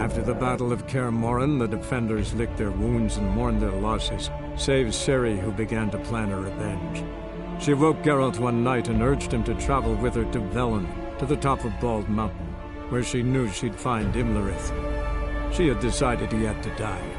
After the Battle of Kaer Morhen, the defenders licked their wounds and mourned their losses, save Ciri, who began to plan a revenge. She woke Geralt one night and urged him to travel with her to Velen, to the top of Bald Mountain, where she knew she'd find Imlerith. She had decided he had to die.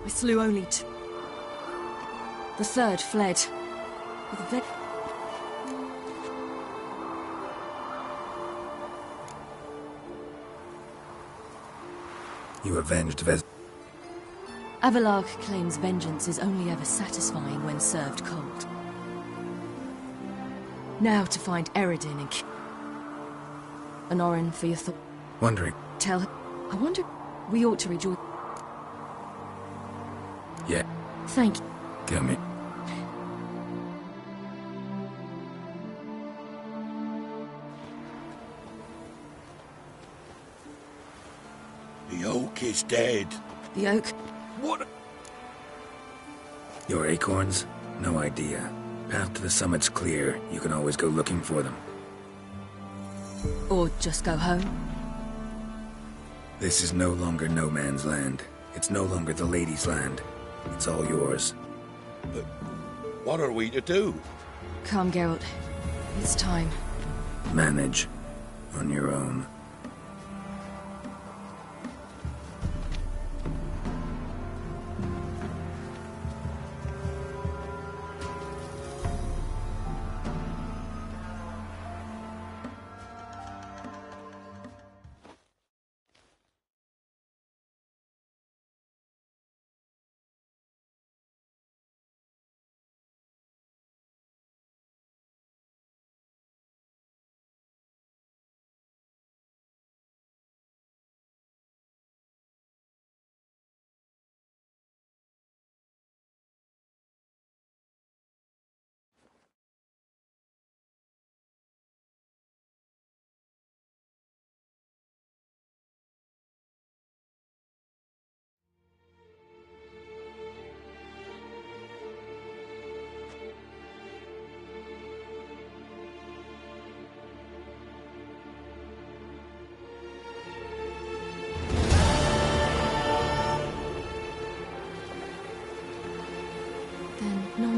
I slew only two. The third fled. With a You avenged Vez... Avelarch claims vengeance is only ever satisfying when served cold. Now to find Eredin and Honorin for your thought. Wondering... Tell her... I wonder... We ought to rejoice... Yeah. Thank you. Come in. The oak is dead. The oak? What? Your acorns? No idea. Path to the summit's clear. You can always go looking for them. Or just go home? This is no longer no man's land. It's no longer the lady's land. It's all yours. But what are we to do? Come, Geralt. It's time. Manage. On your own.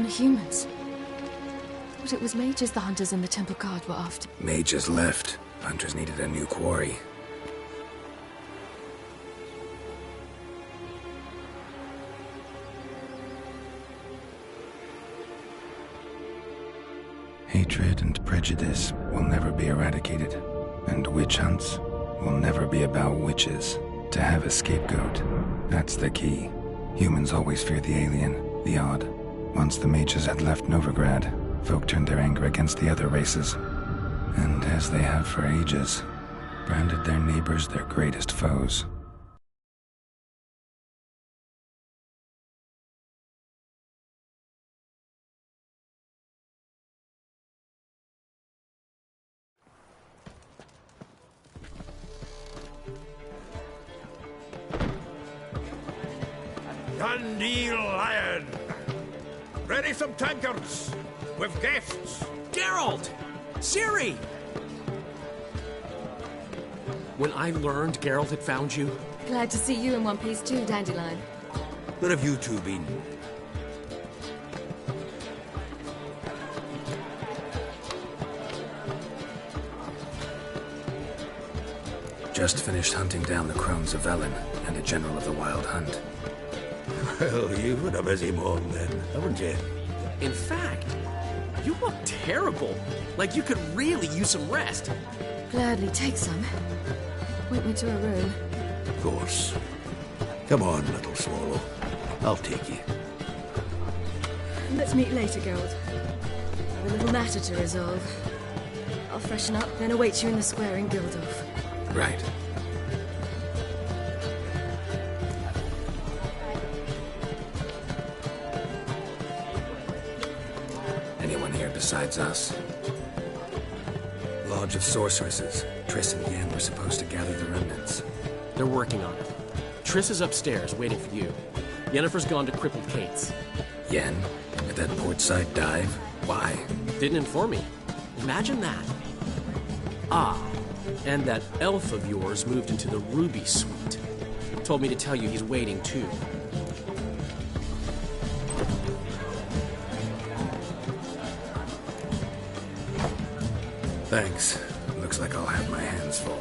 Humans. But it was mages the hunters and the temple guard were after. Mages left. Hunters needed a new quarry. Hatred and prejudice will never be eradicated, and witch hunts will never be about witches. To have a scapegoat, that's the key. Humans always fear the alien, the odd. Once the mages had left Novigrad, folk turned their anger against the other races, and as they have for ages, branded their neighbors their greatest foes. Dundee Lion! Ready some tankards! With guests! Geralt! Ciri! When I learned Geralt had found you... Glad to see you in one piece too, Dandelion. Where have you two been? Just finished hunting down the crones of Velen and a general of the Wild Hunt. Well, you've had a busy morning then, haven't you? In fact, you look terrible. Like you could really use some rest. Gladly take some. Point me to a room. Of course. Come on, little swallow. I'll take you. Let's meet later, Geralt. I have a little matter to resolve. I'll freshen up, then await you in the square in Gildorf. Right. Anyone here besides us? Lodge of Sorceresses. Triss and Yen were supposed to gather the remnants. They're working on it. Triss is upstairs, waiting for you. Yennefer's gone to Crippled Kate's. Yen? At that portside dive? Why? Didn't inform me. Imagine that. Ah, and that elf of yours moved into the Ruby Suite. Told me to tell you he's waiting too. Thanks. Looks like I'll have my hands full.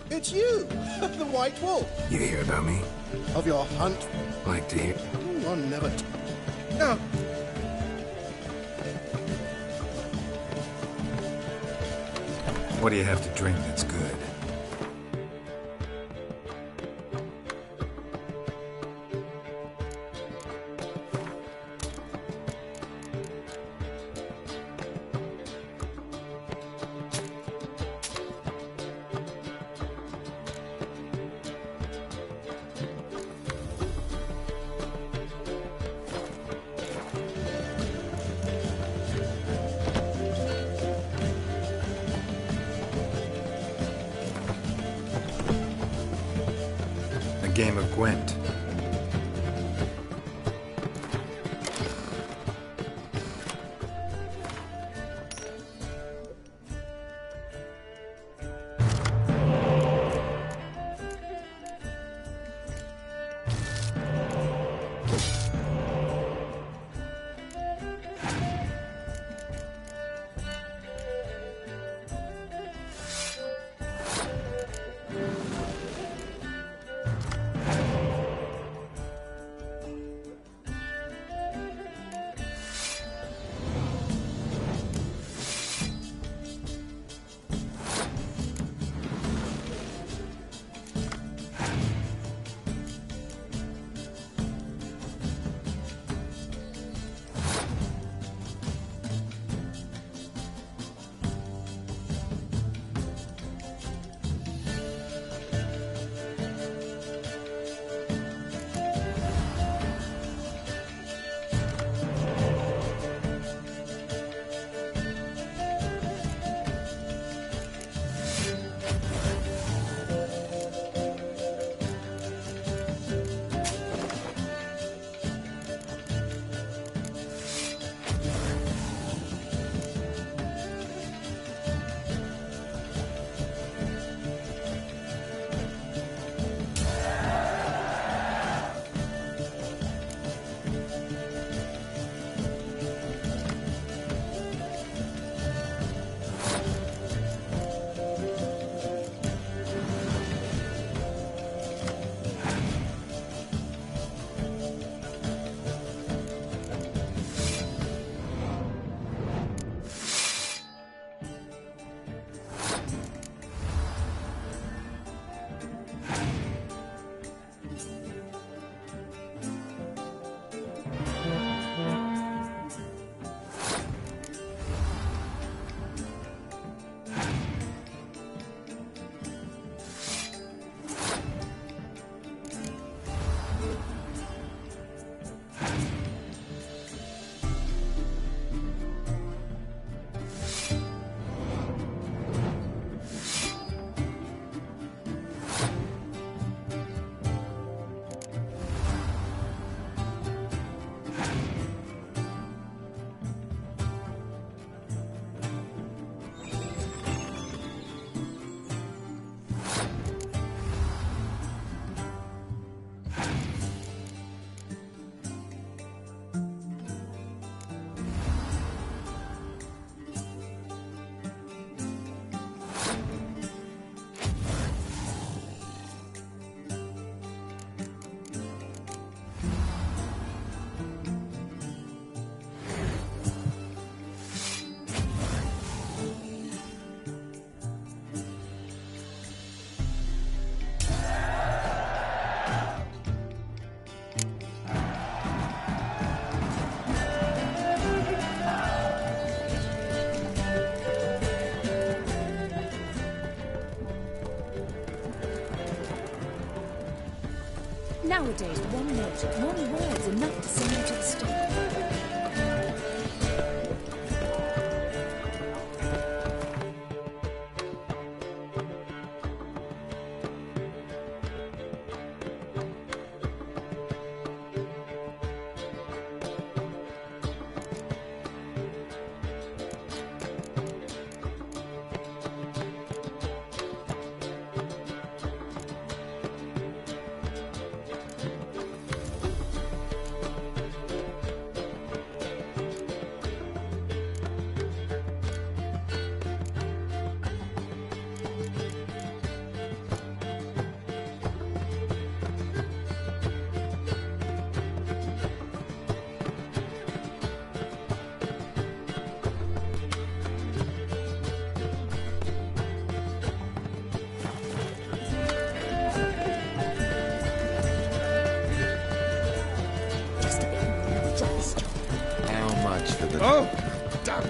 It's you, the White Wolf. You hear about me? Of your hunt? Like to hear? One never. No. What do you have to drink that's good? Game of Gwent. Nowadays, one note, one word's enough to send you to the stone. Oh, damn it.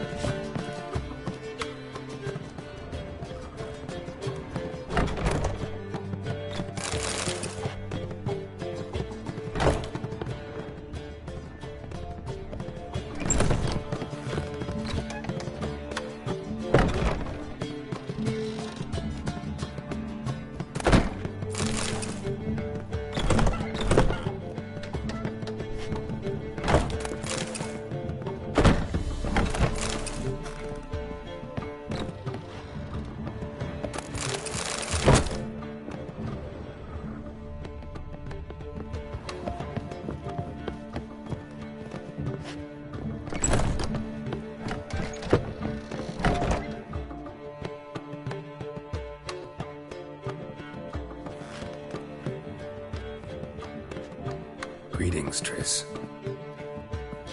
Greetings, Triss.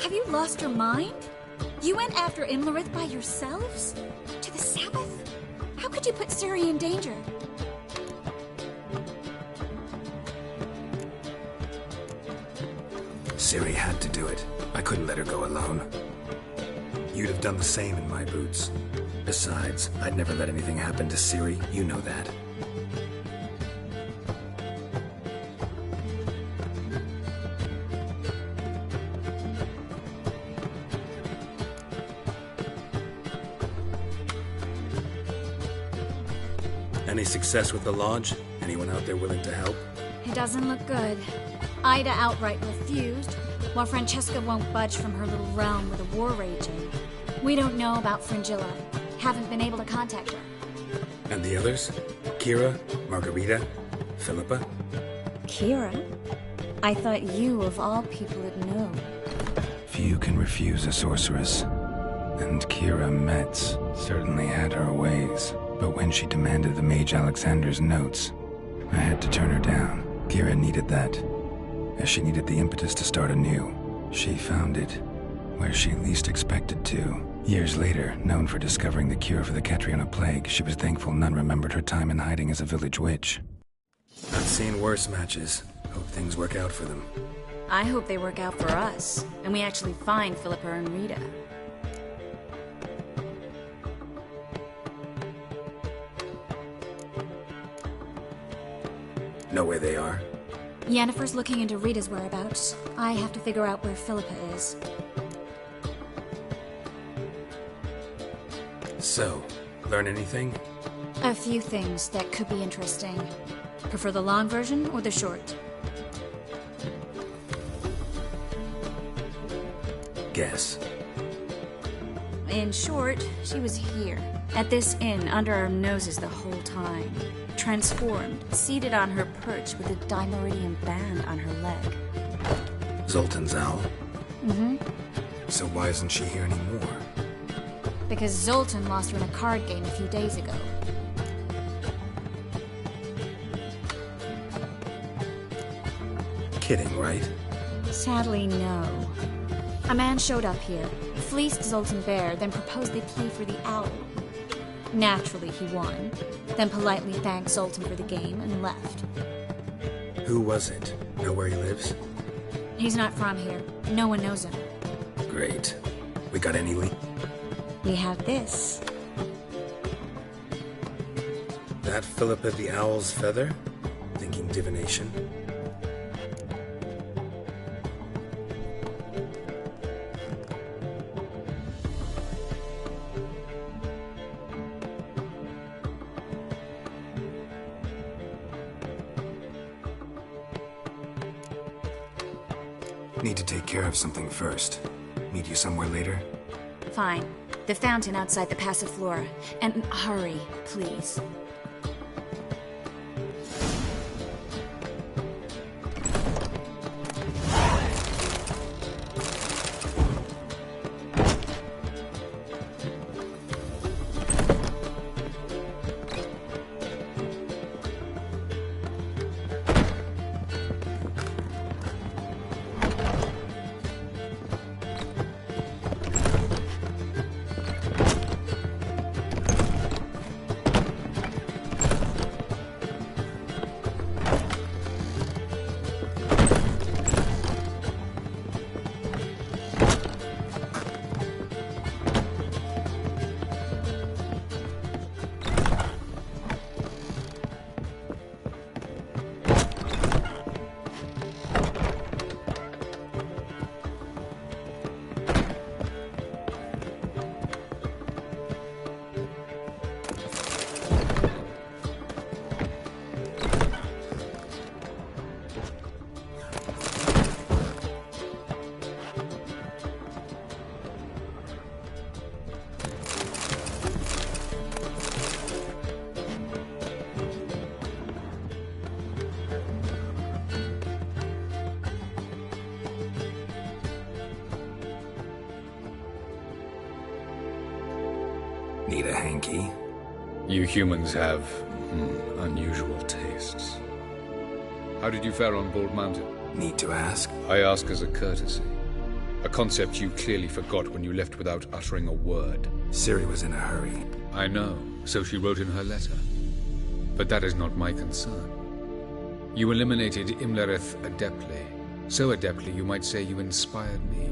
Have you lost your mind? You went after Imlerith by yourselves? To the Sabbath? How could you put Ciri in danger? Ciri had to do it. I couldn't let her go alone. You'd have done the same in my boots. Besides, I'd never let anything happen to Ciri. You know that. Any success with the Lodge? Anyone out there willing to help? It doesn't look good. Ida outright refused, while Francesca won't budge from her little realm with a war raging. We don't know about Fringilla. Haven't been able to contact her. And the others? Kira, Margarita, Philippa? Kira? I thought you, of all people, would know. Few can refuse a sorceress. And Kira Metz certainly had her ways. But when she demanded the Mage Alexander's notes, I had to turn her down. Kira needed that, as she needed the impetus to start anew. She found it where she least expected to. Years later, known for discovering the cure for the Catriona plague, she was thankful none remembered her time in hiding as a village witch. I've seen worse matches. Hope things work out for them. I hope they work out for us, and we actually find Philippa and Rita. Know where they are? Yennefer's looking into Rita's whereabouts. I have to figure out where Philippa is. So, learn anything? A few things that could be interesting. Prefer the long version or the short? Guess. In short, she was here, at this inn, under our noses the whole time. Transformed, seated on her perch with a dimeridian band on her leg. Zoltan's owl? Mm-hmm. So why isn't she here anymore? Because Zoltan lost her in a card game a few days ago. Kidding, right? Sadly, no. A man showed up here, fleeced Zoltan bare, then proposed they play for the owl. Naturally, he won, then politely thanked Zoltan for the game and left. Who was it? Know where he lives? He's not from here. No one knows him. Great. We got any lead? We have this. That Philippa the Owl's feather? Thinking divination? Need to take care of something first. Meet you somewhere later? Fine. The fountain outside the Passiflora. And hurry, please. Need a hanky? You humans have unusual tastes. How did you fare on Bald Mountain? Need to ask? I ask as a courtesy. A concept you clearly forgot when you left without uttering a word. Ciri was in a hurry. I know, so she wrote in her letter. But that is not my concern. You eliminated Imlerith adeptly. So adeptly you might say you inspired me.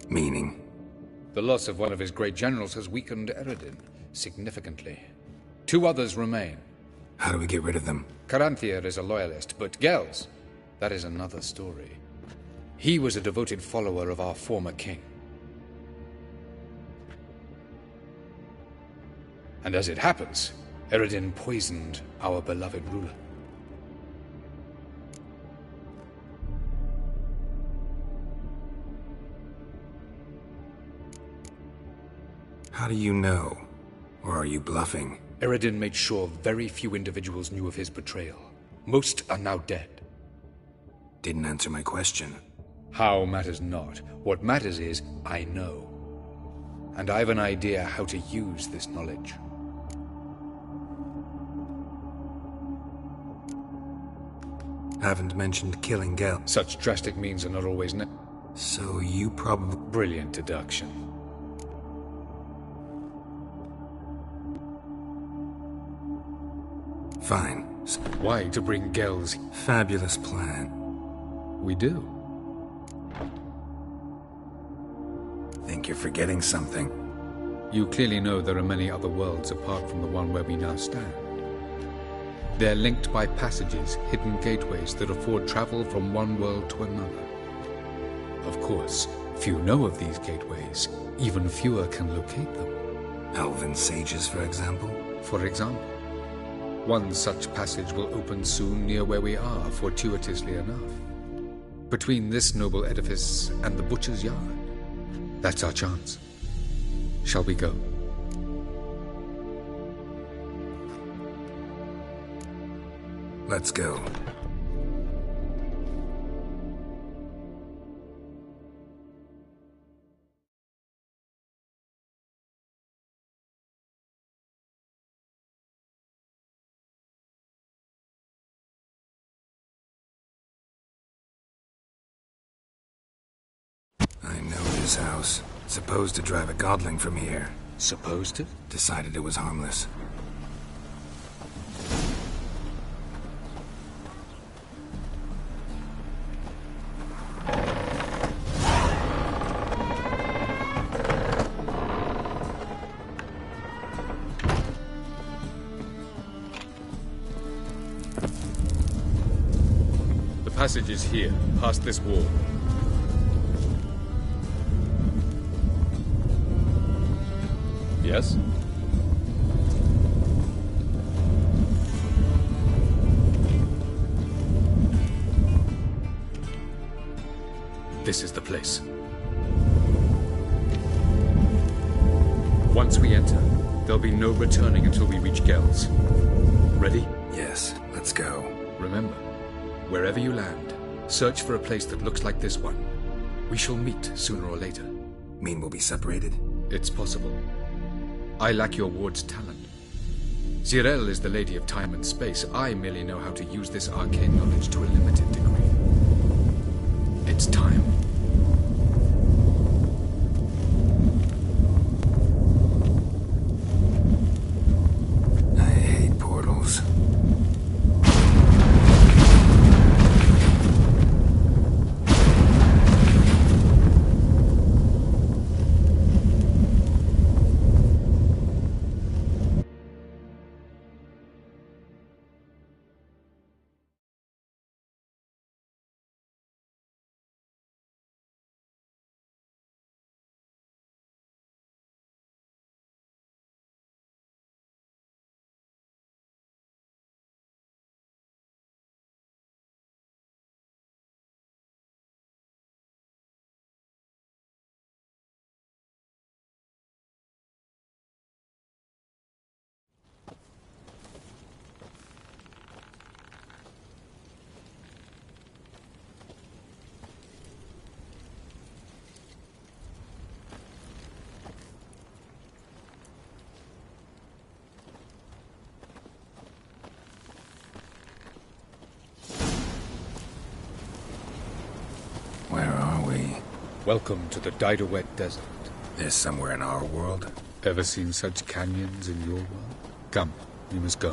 Meaning? The loss of one of his great generals has weakened Eredin significantly. 2 others remain. How do we get rid of them? Caranthier is a loyalist, but Gels, that is another story. He was a devoted follower of our former king. And as it happens, Eredin poisoned our beloved ruler. How do you know? Or are you bluffing? Eredin made sure very few individuals knew of his betrayal. Most are now dead. Didn't answer my question. How matters not. What matters is, I know. And I have an idea how to use this knowledge. Haven't mentioned killing Gel. Such drastic means are not always So you probably... Brilliant deduction. Fine. Why to bring Gels? Fabulous plan. We do. Think you're forgetting something. You clearly know there are many other worlds apart from the one where we now stand. They're linked by passages, hidden gateways that afford travel from one world to another. Of course, few know of these gateways. Even fewer can locate them. Elven sages, for example? For example. One such passage will open soon near where we are, fortuitously enough. Between this noble edifice and the butcher's yard. That's our chance. Shall we go? Let's go. I know this house. Supposed to drive a godling from here. Supposed to? Decided it was harmless. The passage is here, past this wall. Yes? This is the place. Once we enter, there'll be no returning until we reach Gel's. Ready? Yes, let's go. Remember, wherever you land, search for a place that looks like this one. We shall meet sooner or later. Mean we'll be separated? It's possible. I lack your ward's talent. Zirel is the lady of time and space. I merely know how to use this arcane knowledge to a limited degree. It's time. I hate portals. Where are we? Welcome to the Didowet Desert. This somewhere in our world? Ever seen such canyons in your world? Come, we must go.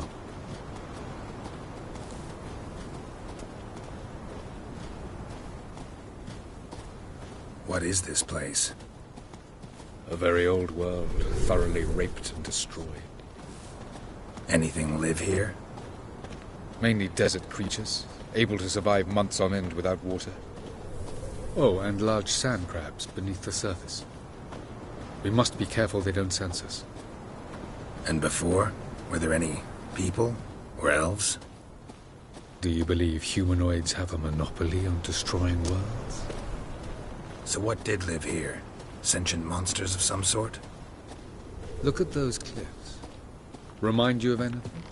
What is this place? A very old world, thoroughly raped and destroyed. Anything live here? Mainly desert creatures, able to survive months on end without water. Oh, and large sand crabs beneath the surface. We must be careful they don't sense us. And before? Were there any people? Or elves? Do you believe humanoids have a monopoly on destroying worlds? So what did live here? Sentient monsters of some sort? Look at those cliffs. Remind you of anything?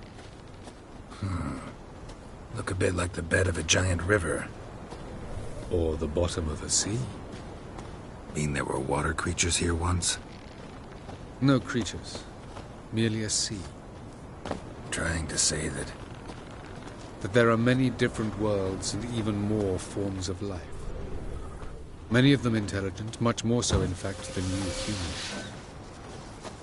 Look a bit like the bed of a giant river. Or the bottom of a sea? Mean there were water creatures here once? No creatures. Merely a sea. Trying to say that... That there are many different worlds and even more forms of life. Many of them intelligent, much more so in fact than you humans.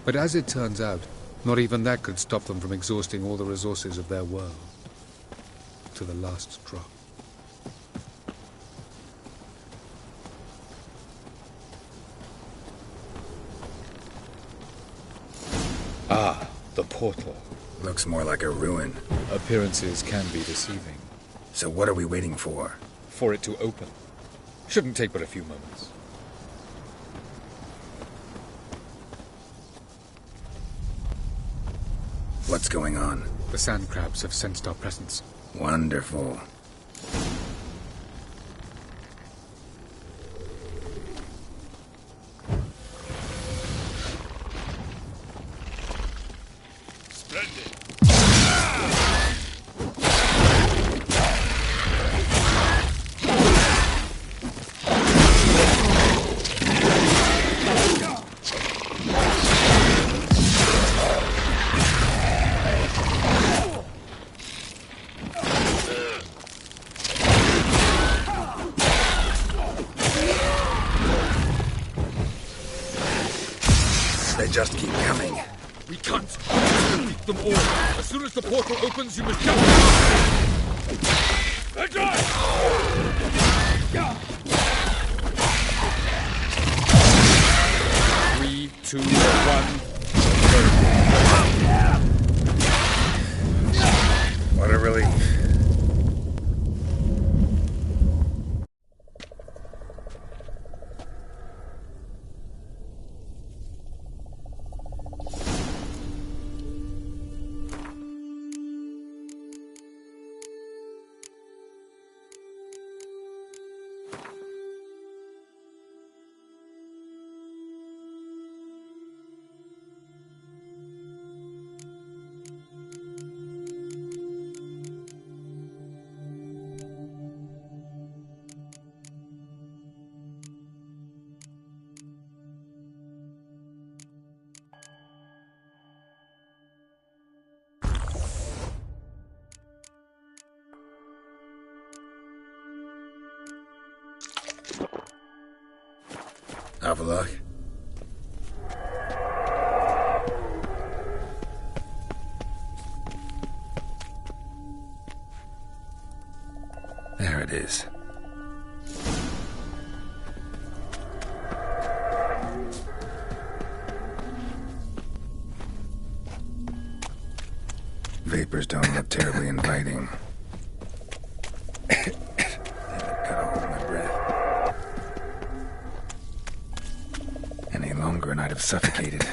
But as it turns out, not even that could stop them from exhausting all the resources of their world. To the last drop. Ah, the portal. Looks more like a ruin. Appearances can be deceiving. So what are we waiting for? For it to open. Shouldn't take but a few moments. What's going on? The sand crabs have sensed our presence. Wonderful. They just keep coming. We can't defeat them all. As soon as the portal opens, you must jump. Three, 2, 1. What a relief. Have a look. There it is. Vapors don't look terribly inviting. Gotta hold my breath. Any longer and I'd have suffocated.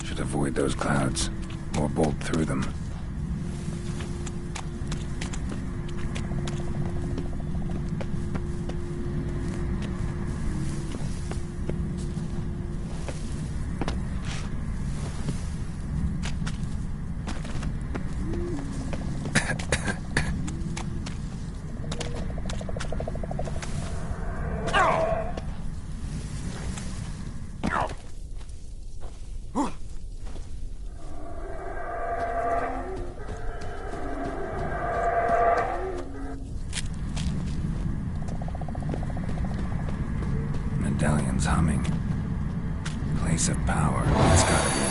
Should avoid those clouds, or bolt through them. Medallion's humming. Place of power. It's gotta be.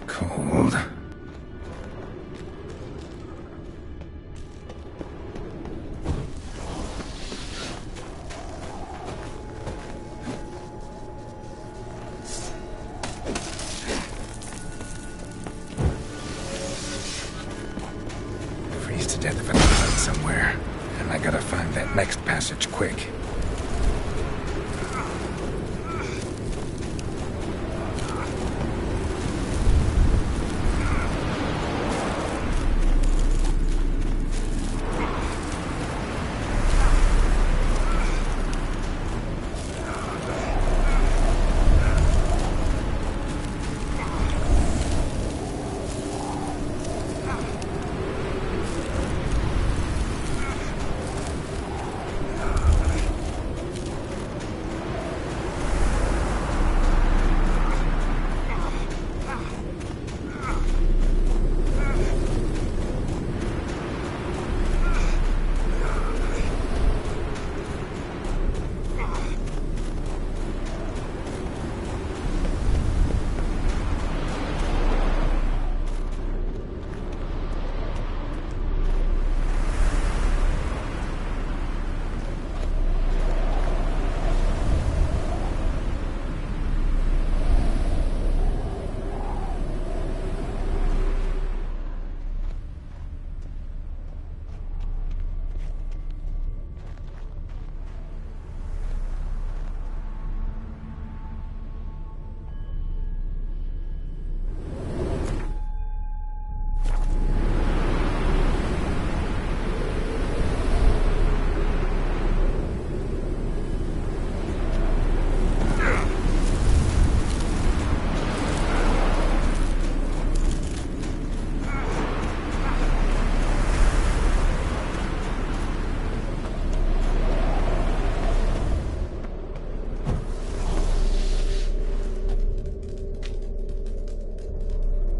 Cold. Freeze to death if I'm out somewhere. And I gotta find that next passage quick.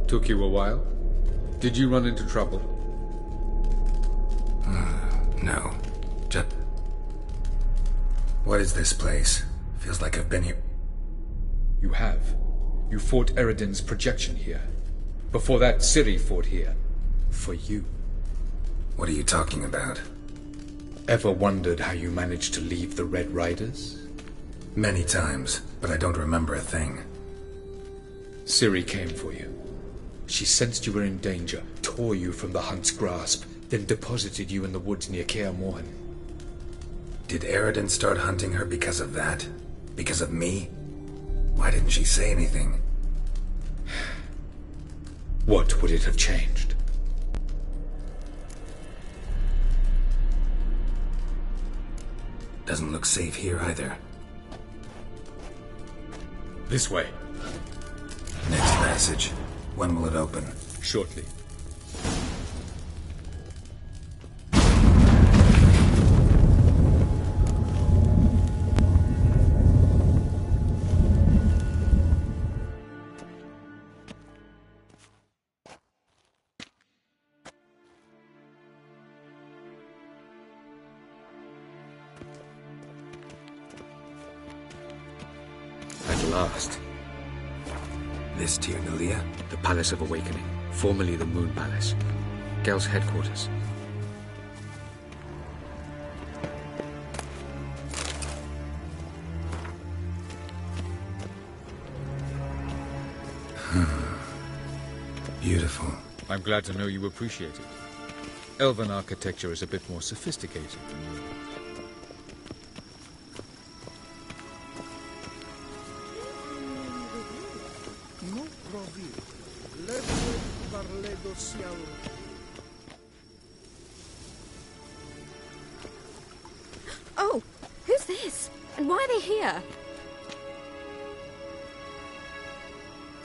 Took you a while? Did you run into trouble? No. Just... What is this place? Feels like I've been here... You have. You fought Eridan's projection here. Before that, Ciri fought here. For you. What are you talking about? Ever wondered how you managed to leave the Red Riders? Many times, but I don't remember a thing. Ciri came for you. She sensed you were in danger, tore you from the Hunt's grasp, then deposited you in the woods near Kaer Morhen. Did Eridan start hunting her because of that? Because of me? Why didn't she say anything? What would it have changed? Doesn't look safe here either. This way. Next passage. When will it open? Shortly. At last. This Tirnalia? The Palace of Awakening, formerly the Moon Palace. Gel's headquarters. Beautiful. I'm glad to know you appreciate it. Elven architecture is a bit more sophisticated than you. Oh, who's this? And why are they here?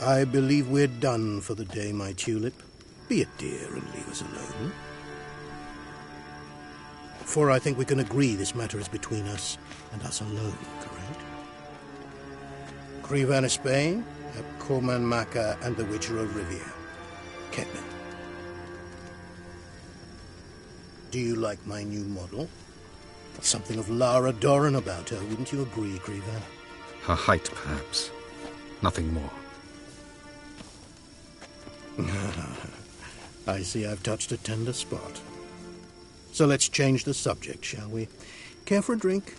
I believe we're done for the day, my tulip. Be a dear and leave us alone. For I think we can agree this matter is between us and us alone, correct? Krivan of Spain, Koman Maka, and the Witcher of Rivia. Ketman. Do you like my new model? Something of Lara Doran about her, wouldn't you agree, Krivan? Her height, perhaps. Nothing more. I see I've touched a tender spot. So let's change the subject, shall we? Care for a drink?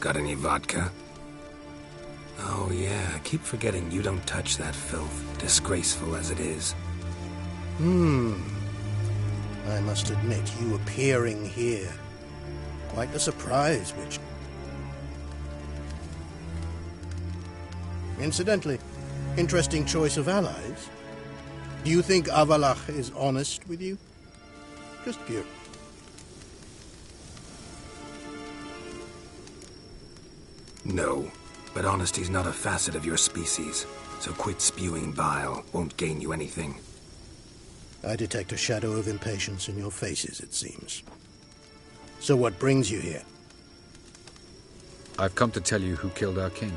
Got any vodka? Oh yeah, I keep forgetting you don't touch that filth, disgraceful as it is. I must admit, you appearing here, quite a surprise, Witcher. Incidentally, interesting choice of allies. Do you think Avalach is honest with you? Just curious. No, but honesty's not a facet of your species, so quit spewing bile, won't gain you anything. I detect a shadow of impatience in your faces, it seems. So what brings you here? I've come to tell you who killed our king.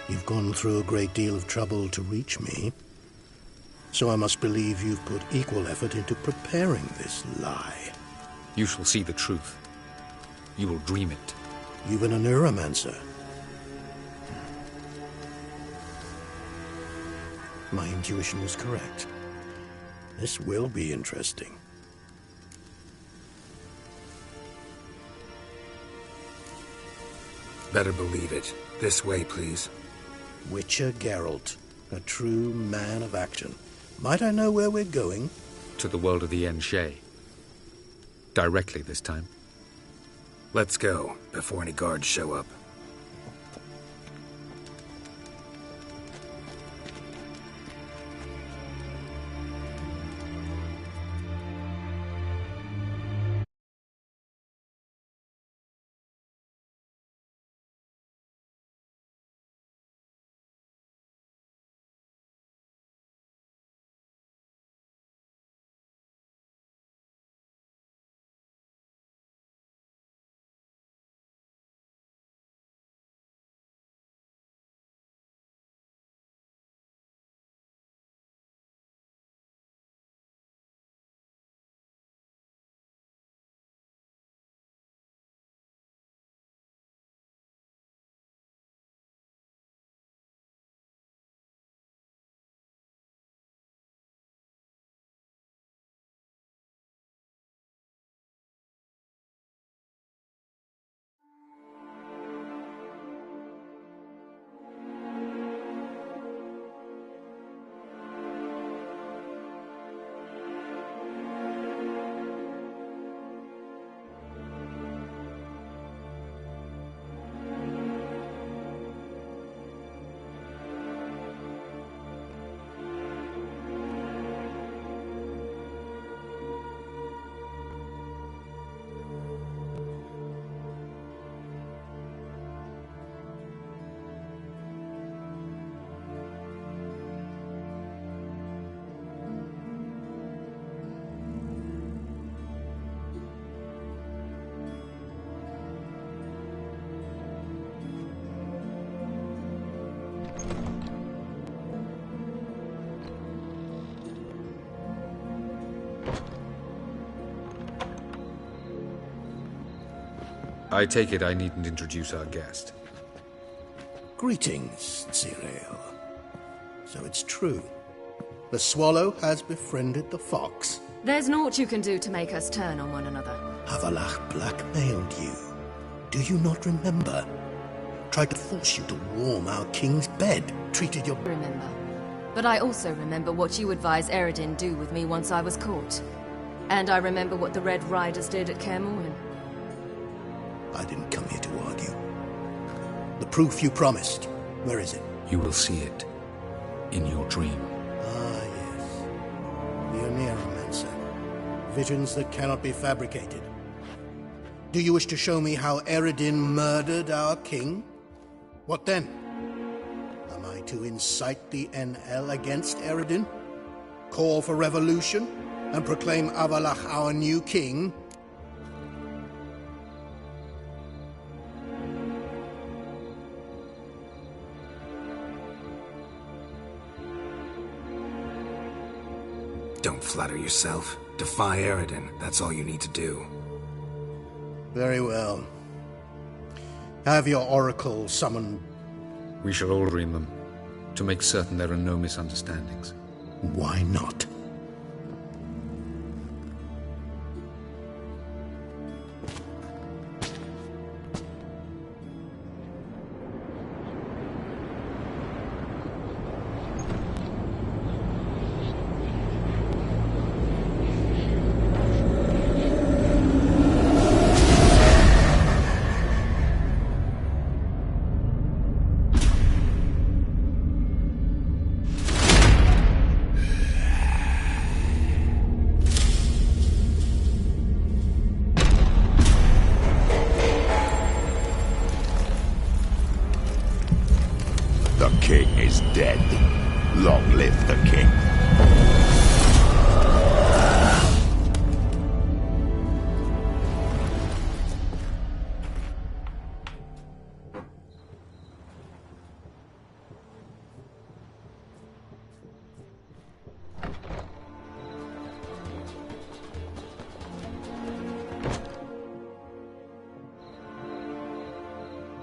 You've gone through a great deal of trouble to reach me, so I must believe you've put equal effort into preparing this lie. You shall see the truth. You will dream it. Even a neuromancer. My intuition was correct. This will be interesting. Better believe it. This way, please. Witcher Geralt, a true man of action. Might I know where we're going? To the world of the Enshe. Directly this time. Let's go, before any guards show up. I take it I needn't introduce our guest. Greetings, Zirael. So it's true. The swallow has befriended the fox. There's naught you can do to make us turn on one another. Havalach blackmailed you. Do you not remember? Tried to force you to warm our king's bed. Treated your... Remember. But I also remember what you advised Eredin do with me once I was caught. And I remember what the Red Riders did at Kaer Morhen. I didn't come here to argue. The proof you promised. Where is it? You will see it in your dream. Ah, yes. The Oneiromancer. Visions that cannot be fabricated. Do you wish to show me how Eredin murdered our king? What then? Am I to incite the NL against Eredin? Call for revolution? And proclaim Avalach our new king? Don't flatter yourself. Defy Eredin. That's all you need to do. Very well. Have your oracle summoned. We shall all dream them, to make certain there are no misunderstandings. Why not? The king is dead. Long live the king.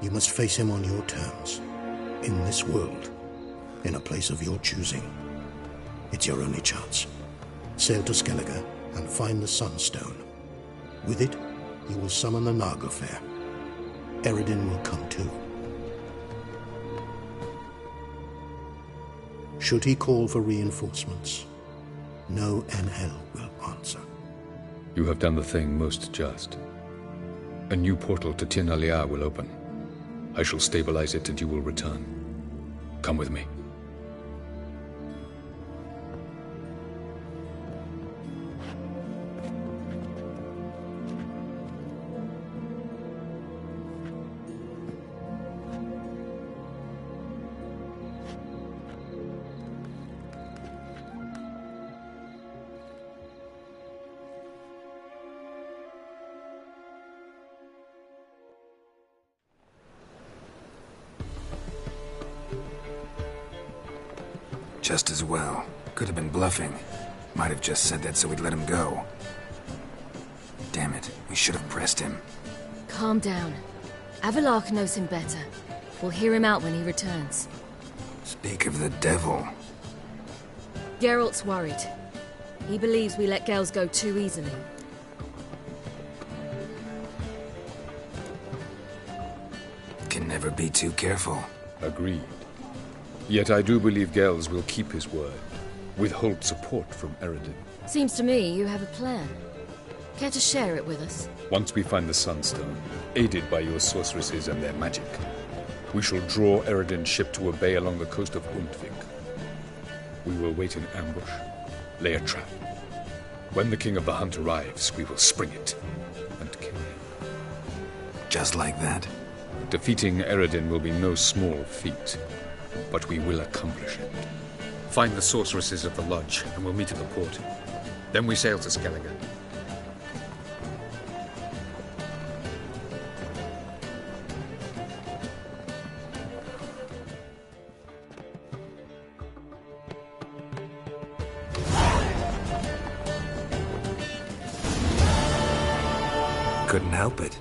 You must face him on your terms. In this world, in a place of your choosing. It's your only chance. Sail to Skellige and find the Sunstone. With it, you will summon the Nagelfair. Eredin will come too. Should he call for reinforcements, no NL will answer. You have done the thing most just. A new portal to Tin Alia will open. I shall stabilize it and you will return. Come with me. Just as well. Could have been bluffing. Might have just said that so we'd let him go. Damn it, we should have pressed him. Calm down. Avalach knows him better. We'll hear him out when he returns. Speak of the devil. Geralt's worried. He believes we let Gels go too easily. Can never be too careful. Agreed. Yet I do believe Gels will keep his word. Withhold support from Eredin. Seems to me you have a plan. Care to share it with us? Once we find the Sunstone, aided by your sorceresses and their magic, we shall draw Eredin's ship to a bay along the coast of Hundvik. We will wait in ambush, lay a trap. When the King of the Hunt arrives, we will spring it and kill him. Just like that? Defeating Eredin will be no small feat, but we will accomplish it. Find the sorceresses at the lodge, and we'll meet at the port. Then we sail to Skellige. Couldn't help it.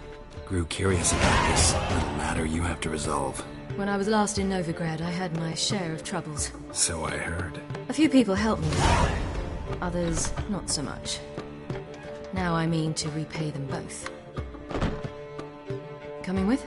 grew curious about this little matter you have to resolve. When I was last in Novigrad, I had my share of troubles. So I heard. A few people helped me, others not so much. Now I mean to repay them both. Coming with?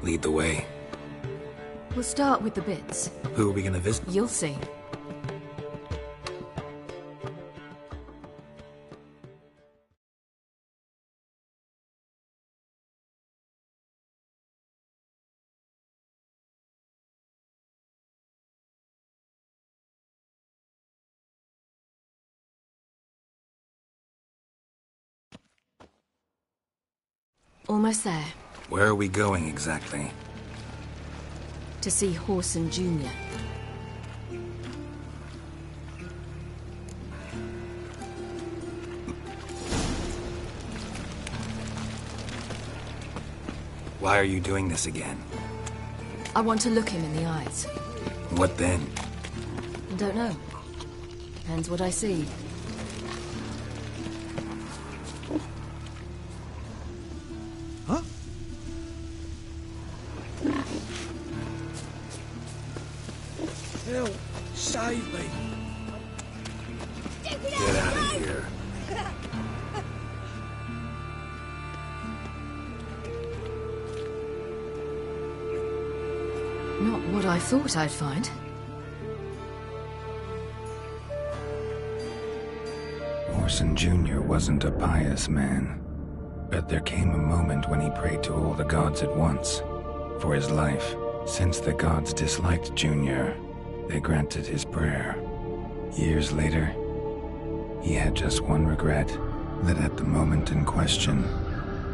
Lead the way. We'll start with the bits. Who are we gonna visit? You'll see. Almost there. Where are we going exactly? To see Horson Jr. Why are you doing this again? I want to look him in the eyes. What then? Don't know. Depends what I see. Huh? Help! Save me! Get out of here. Not what I thought I'd find. Horson Jr. wasn't a pious man, but there came a moment when he prayed to all the gods at once for his life. Since the gods disliked Jr., they granted his prayer. Years later, he had just one regret, that at the moment in question,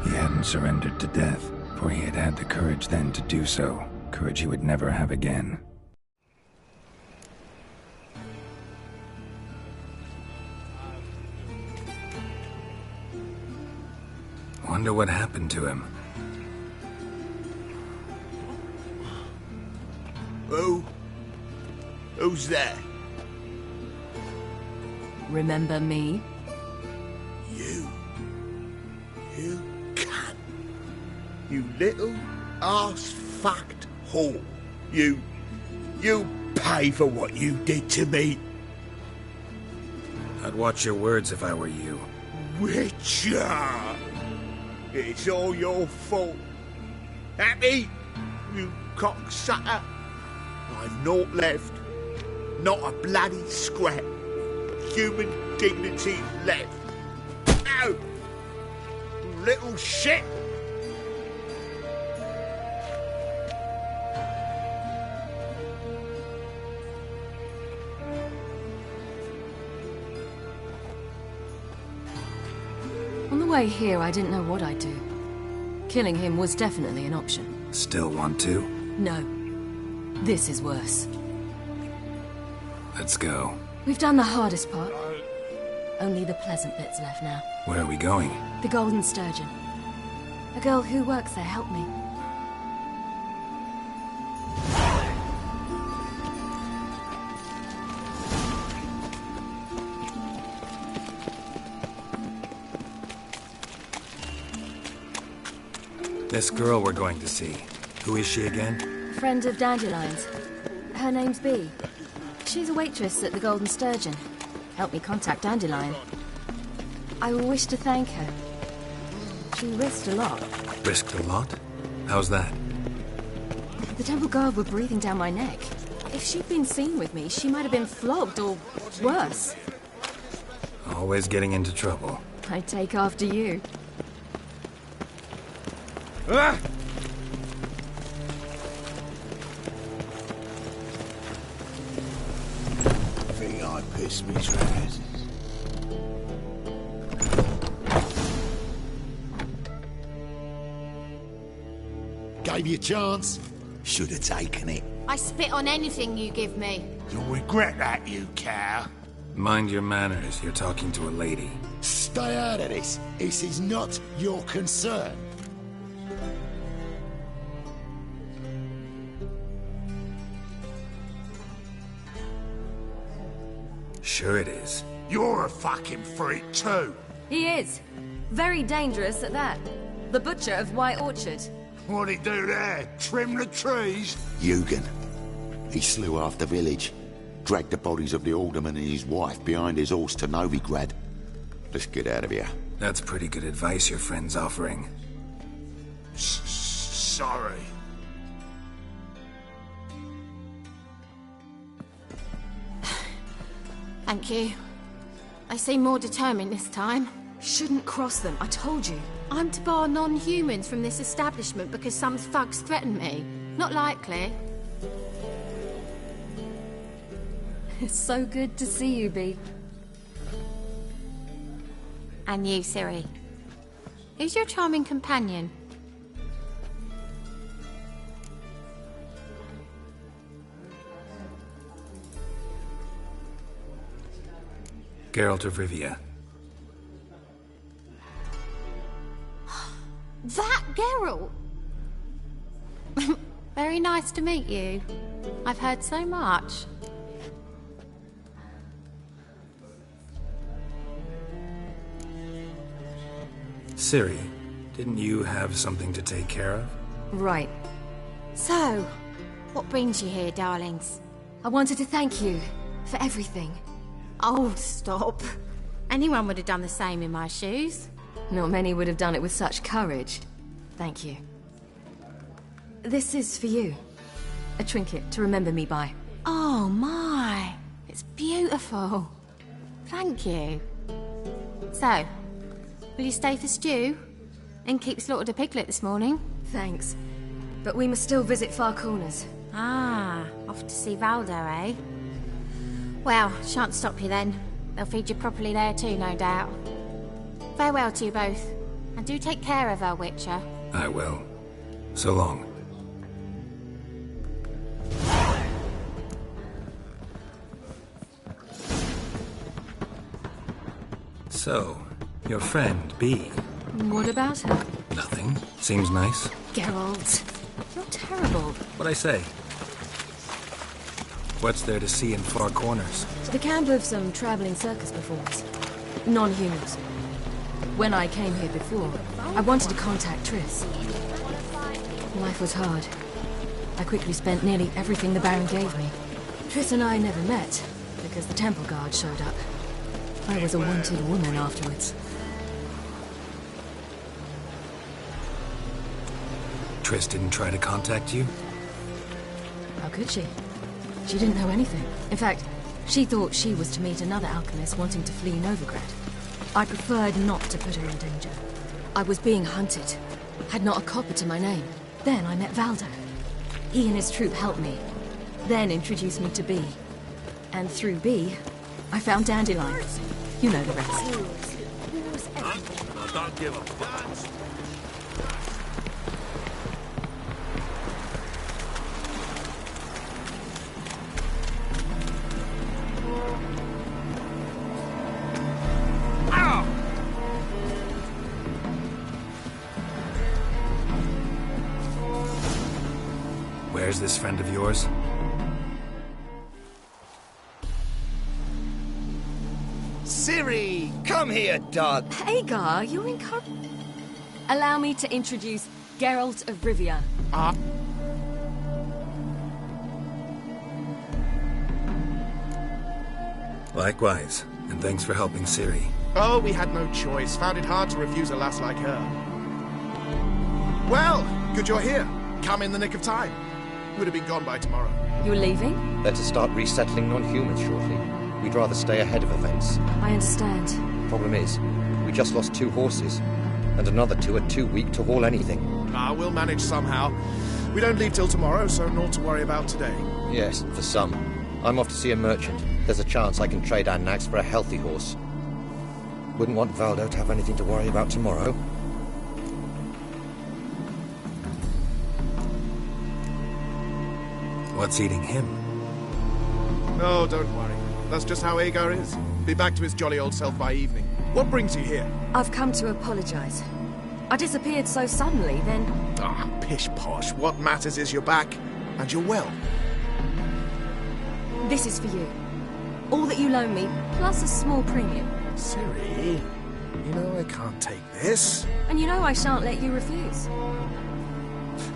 he hadn't surrendered to death, for he had had the courage then to do so. Courage he would never have again. Wonder what happened to him. Who's there? Remember me? You cunt. You little ass-fucked whore. You pay for what you did to me. I'd watch your words if I were you. Witcher! It's all your fault. Happy? You cocksucker. I've naught left. Not a bloody scrap. Human dignity left. Ow! Little shit! On the way here, I didn't know what I'd do. Killing him was definitely an option. Still want to? No. This is worse. Let's go. We've done the hardest part. Only the pleasant bits left now. Where are we going? The Golden Sturgeon. A girl who works there helped me. This girl we're going to see. Who is she again? Friend of Dandelion's. Her name's Bee. She's a waitress at the Golden Sturgeon. Helped me contact Dandelion. I wish to thank her. She risked a lot. Risked a lot? How's that? The temple guard were breathing down my neck. If she'd been seen with me, she might have been flogged or worse. Always getting into trouble. I take after you. Ah! Think I pissed me trousers. Gave you a chance. Should have taken it. I spit on anything you give me. You'll regret that, you cow. Mind your manners. You're talking to a lady. Stay out of this. This is not your concern. Sure it is. You're a fucking freak too. He is. Very dangerous at that. The butcher of White Orchard. What'd he do there? Trim the trees? Eugen. He slew half the village. Dragged the bodies of the alderman and his wife behind his horse to Novigrad. Let's get out of here. That's pretty good advice your friend's offering. Sorry. Thank you. They seem more determined this time. Shouldn't cross them, I told you. I'm to bar non-humans from this establishment because some thugs threaten me. Not likely. It's so good to see you, Bee. And you, Ciri. Who's your charming companion? Geralt of Rivia. That Geralt! Very nice to meet you. I've heard so much. Ciri, didn't you have something to take care of? Right. So, what brings you here, darlings? I wanted to thank you for everything. Oh, stop. Anyone would have done the same in my shoes. Not many would have done it with such courage. Thank you. This is for you. A trinket to remember me by. Oh, my. It's beautiful. Thank you. So, will you stay for stew? And keep slaughtered a piglet this morning? Thanks. But we must still visit Far Corners. Ah, off to see Valdo, eh? Well, shan't stop you then. They'll feed you properly there too, no doubt. Farewell to you both. And do take care of her, Witcher. I will. So long. So, your friend, B. What about her? Nothing. Seems nice. Geralt, you're terrible. What'd I say? What's there to see in Far Corners? The camp of some traveling circus performers. Non-humans. When I came here before, I wanted to contact Triss. Life was hard. I quickly spent nearly everything the Baron gave me. Triss and I never met, because the temple guard showed up. I was a wanted woman afterwards. Triss didn't try to contact you? How could she? She didn't know anything. In fact, she thought she was to meet another alchemist wanting to flee Novigrad. I preferred not to put her in danger. I was being hunted. Had not a copper to my name. Then I met Valdo. He and his troop helped me. Then introduced me to B. And through B, I found Dandelion. You know the rest. Don't give a fuck. Where's this friend of yours? Ciri! Come here, dog! Hagar, you're encouraged. Allow me to introduce Geralt of Rivia. Likewise, and thanks for helping Ciri. Oh, we had no choice. Found it hard to refuse a lass like her. Well, good you're here. Come in the nick of time. Would have been gone by tomorrow. You're leaving? They're to start resettling non-humans shortly. We'd rather stay ahead of events. I understand. Problem is, we just lost 2 horses, and another 2 are too weak to haul anything. We'll manage somehow. We don't leave till tomorrow, so naught to worry about today. Yes, for some. I'm off to see a merchant. There's a chance I can trade our nags for a healthy horse. Wouldn't want Valdo to have anything to worry about tomorrow. What's eating him? No, don't worry. That's just how Agar is. Be back to his jolly old self by evening. What brings you here? I've come to apologize. I disappeared so suddenly, then... Pish-posh. What matters is you're back, and you're well. This is for you. All that you loan me, plus a small premium. Ciri, you know I can't take this. And you know I shan't let you refuse.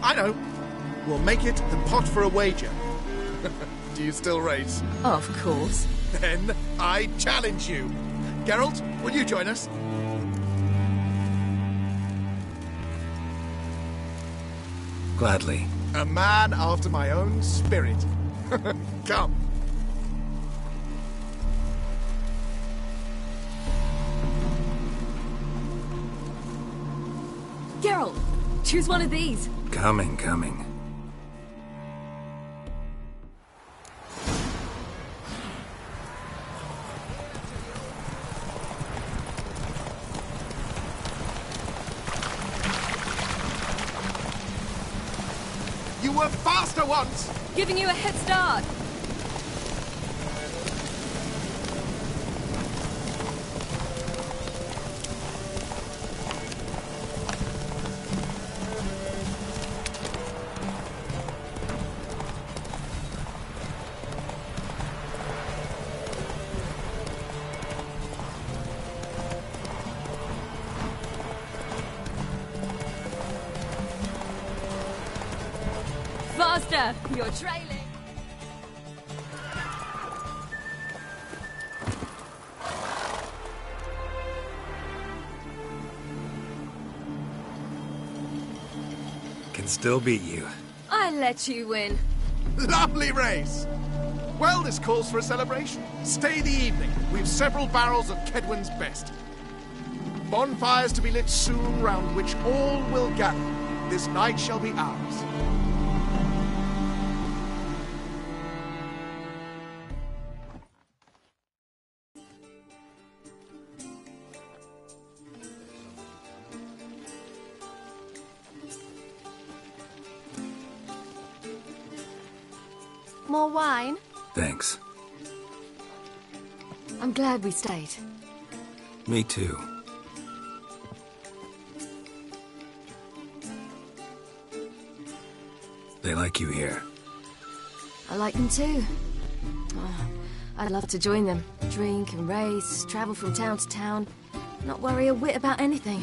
I know. We'll make it the pot for a wager. Do you still race? Of course. Then I challenge you. Geralt, will you join us? Gladly. A man after my own spirit. Come. Geralt, choose one of these. Coming. You were faster once! Giving you a head start. Faster! You're trailing! Can still beat you. I let you win. Lovely race! Well, this calls for a celebration. Stay the evening. We've several barrels of Kedwen's best. Bonfires to be lit soon, round which all will gather. This night shall be ours. More wine? Thanks. I'm glad we stayed. Me too. They like you here. I like them too. Oh, I'd love to join them. Drink and race, travel from town to town. Not worry a whit about anything.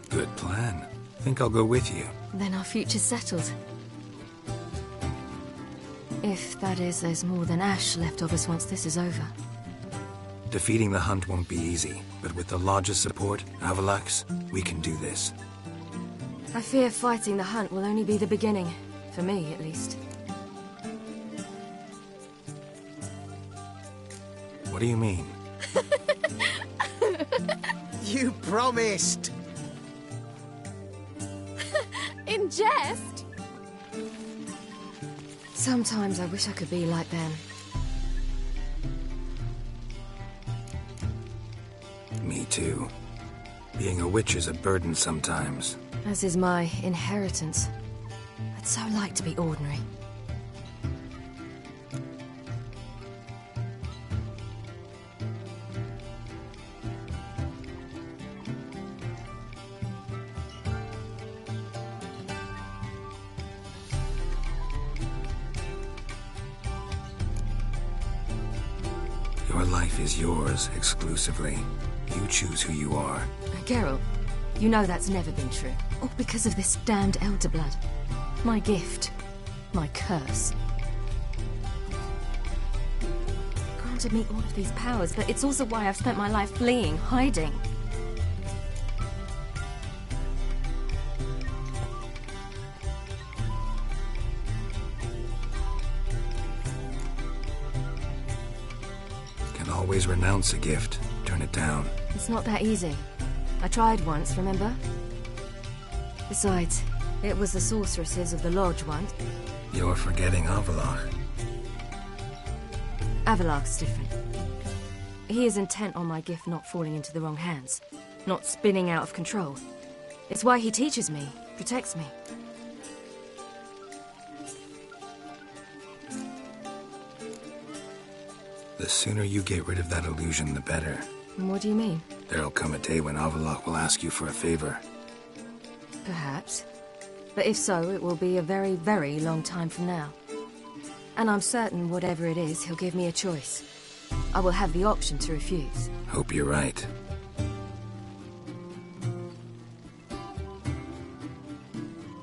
Good plan. Think I'll go with you. Then our future's settled. If, that is, there's more than ash left of us once this is over. Defeating the hunt won't be easy, but with the Lodge's support, Avalax, we can do this. I fear fighting the hunt will only be the beginning. For me, at least. What do you mean? You promised! In jest? Sometimes I wish I could be like them. Me too. Being a witch is a burden sometimes. As is my inheritance. I'd so like to be ordinary. Your life is yours exclusively. You choose who you are. Geralt, you know that's never been true. All because of this damned Elder Blood. My gift. My curse. Granted me all of these powers, but it's also why I've spent my life fleeing, hiding. Can always renounce a gift. Turn it down. It's not that easy. I tried once, remember? Besides, it was the sorceresses of the Lodge once. You're forgetting Avalach. Avalach's different. He is intent on my gift not falling into the wrong hands, not spinning out of control. It's why he teaches me, protects me. The sooner you get rid of that illusion, the better. And what do you mean? There'll come a day when Avalach will ask you for a favor. Perhaps. But if so, it will be a very, very long time from now. And I'm certain whatever it is, he'll give me a choice. I will have the option to refuse. Hope you're right.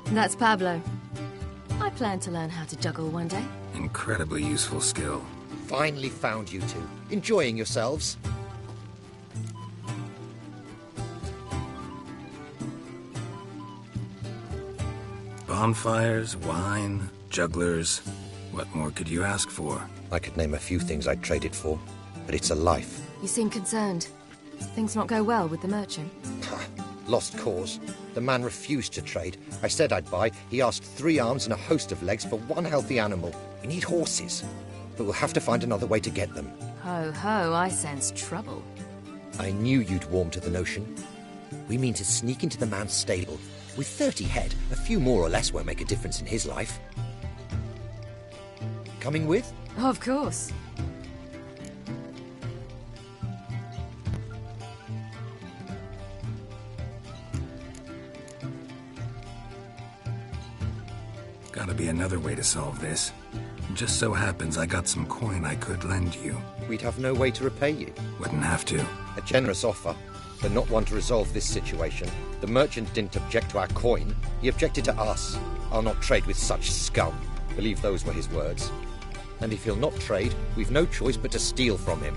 That's Pablo. I plan to learn how to juggle one day. Incredibly useful skill. Finally found you two. Enjoying yourselves? Bonfires, wine, jugglers. What more could you ask for? I could name a few things I'd trade it for, but it's a life. You seem concerned. Things not go well with the merchant? Lost cause. The man refused to trade. I said I'd buy. He asked 3 arms and a host of legs for one healthy animal. We need horses, but we'll have to find another way to get them. Ho ho, I sense trouble. I knew you'd warm to the notion. We mean to sneak into the man's stable. With 30 head, a few more or less won't make a difference in his life. Coming with? Of course. Gotta be another way to solve this. Just so happens I got some coin I could lend you. We'd have no way to repay you. Wouldn't have to. A generous offer, but not one to resolve this situation. The merchant didn't object to our coin. He objected to us. I'll not trade with such scum. Believe those were his words. And if he'll not trade, we've no choice but to steal from him.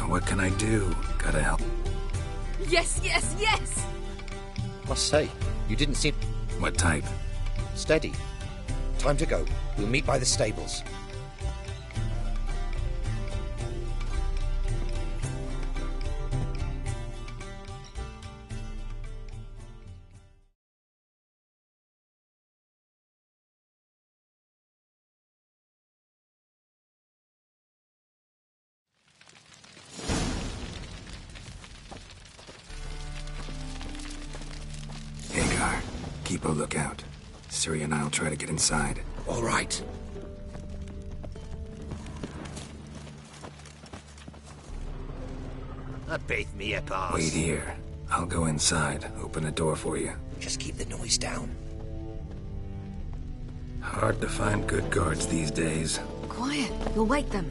What can I do? Gotta help. Yes, yes, yes! Must say, you didn't seem... What type? Steady. Time to go. We'll meet by the stables. Hagar. keep a lookout. Ciri and I'll try to get inside. All right. Abate me up, arse. Wait here. I'll go inside, open a door for you. Just keep the noise down. Hard to find good guards these days. Quiet. You'll wake them.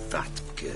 Fat girl.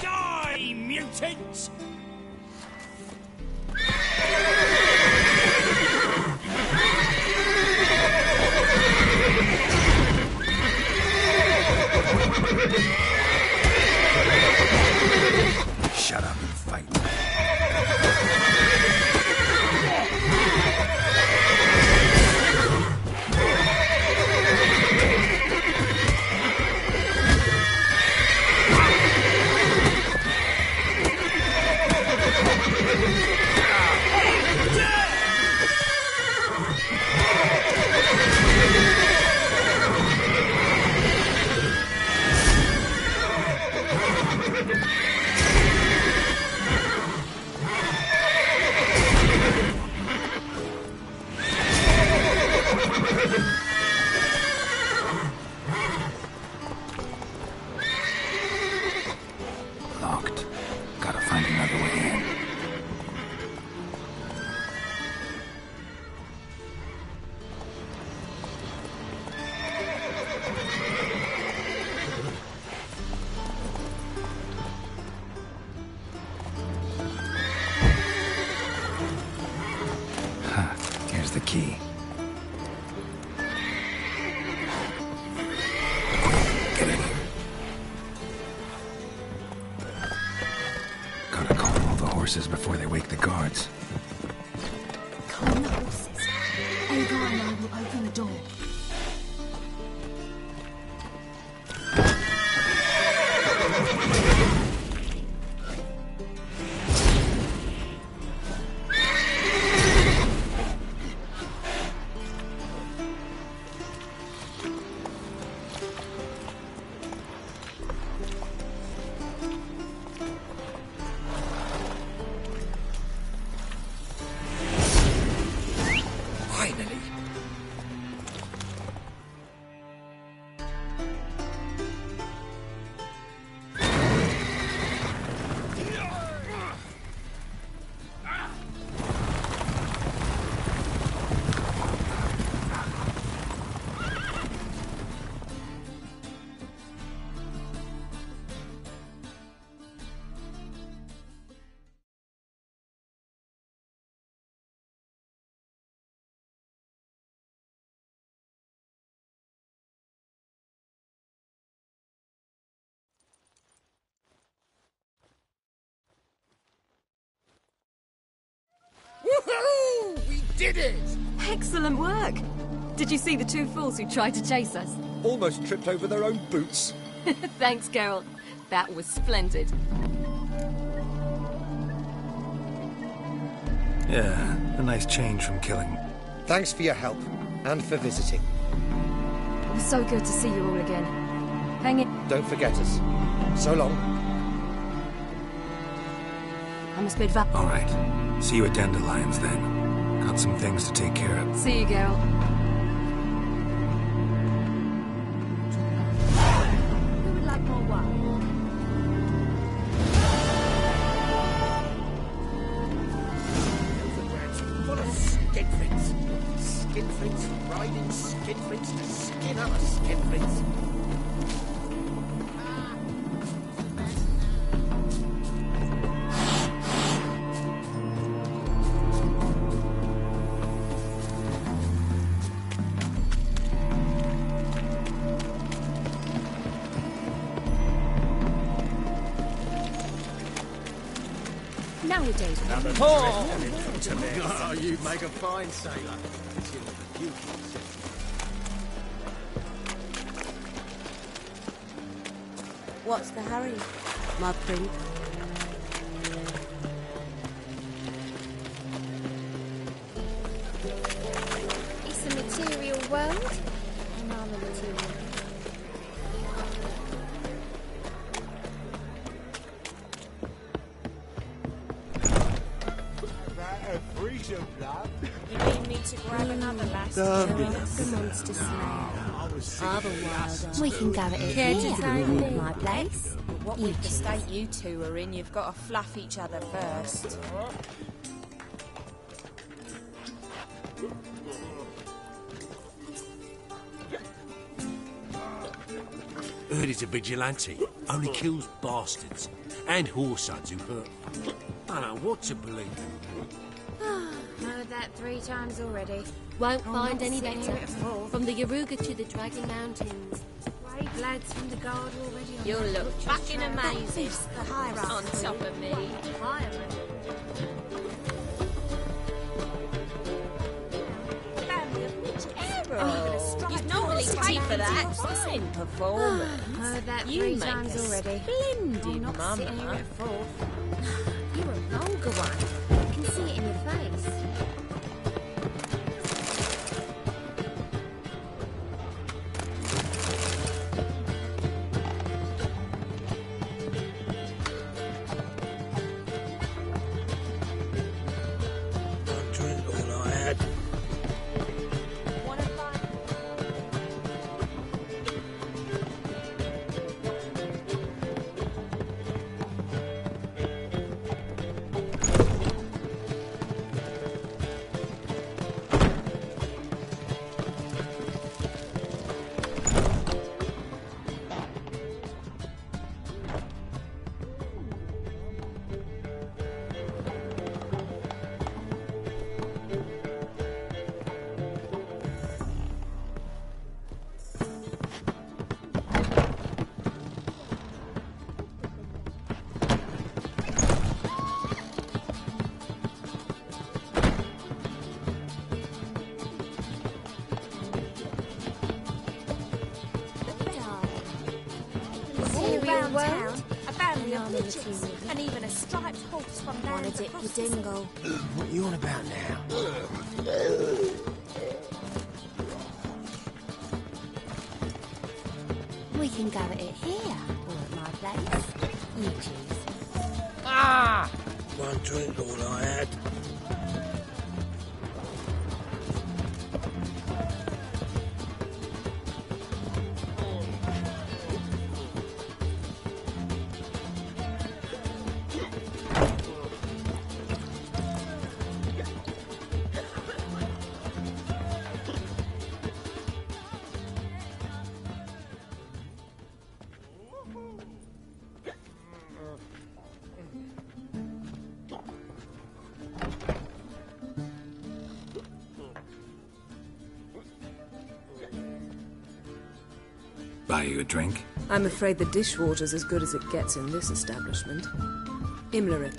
Die, mutants! Shut up and fight. Locked. Gotta find another way in. Huh. Here's the key. Get in here. Gotta calm all the horses before they wake the guards. Calm the horses. Agar and I will open the door. Finally. Woohoo! We did it! Excellent work. Did you see the two fools who tried to chase us? Almost tripped over their own boots. Thanks, Geralt. That was splendid. Yeah, a nice change from killing. Thanks for your help, and for visiting. It was so good to see you all again. Hang it. Don't forget us. So long. I must bid va- All right. See you at Dandelions then. Got some things to take care of. See you, Geralt. Who would like more wine? skinflints to skin other skinflints. Nowadays, Oh, you make a fine sailor. What's the hurry, my prince? it's a material world, and I'm a material. You need me to grab another lass? The monster slayer. Otherwise, we can go at it here, my place. What with the state you two are in, you've got to fluff each other first. Heard he's a vigilante. Only kills bastards. And whoresons who hurt. I don't know what to believe. Heard that 3 times already. Won't I'm find not any sitting better. here at full. From the Yaruga to the Dragon Mountains. Brave lads from the guard already. on You'll the look butcher's fucking trail. amazing The higher on top of me. You'd normally pay for that. Fine performance. Heard that You 3 make times a already. splendid I'm not mama. sitting here at full. You're a vulgar one. I can see it in your face. Drink all I had. All round world. town, a family of I'm a witches, material. and even a striped horse from Wanna lands dip across your the sea. dingle. What are you on about now? We can go at it here, or at my place. You choose. One drink all I had. Buy you a drink? I'm afraid the dishwater's as good as it gets in this establishment. Imlere.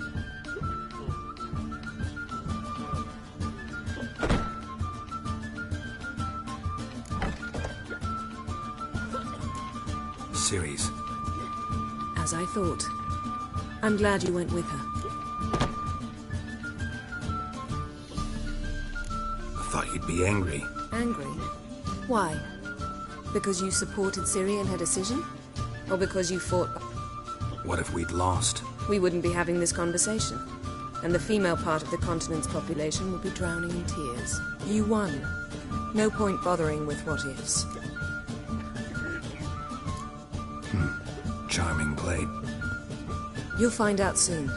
Series. As I thought. I'm glad you went with her. I thought you'd be angry. Angry? Why? Because you supported Ciri in her decision? Or because you fought... What if we'd lost? We wouldn't be having this conversation. And the female part of the continent's population would be drowning in tears. You won. No point bothering with what-ifs. Charming blade. You'll find out soon.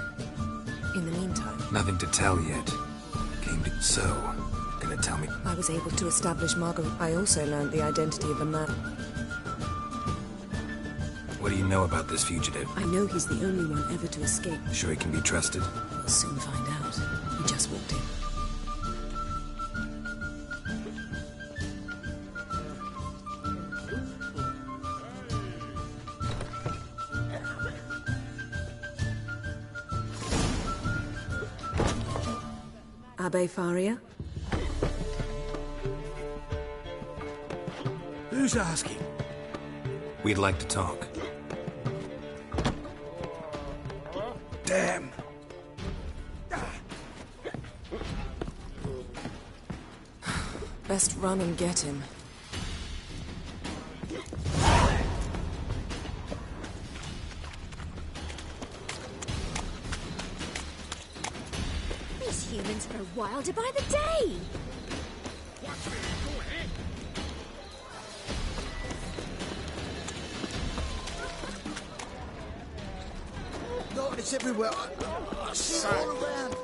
In the meantime... Nothing to tell yet. Came to... So, gonna tell me? I was able to establish Margot. I also learned the identity of a man. What do you know about this fugitive? I know he's the only one ever to escape. Sure he can be trusted? We'll soon find out. He just walked in. Abbe Faria? Who's asking? We'd like to talk. Damn. Best run and get him. These humans grow wilder by the day! God, it's everywhere. I see it all around.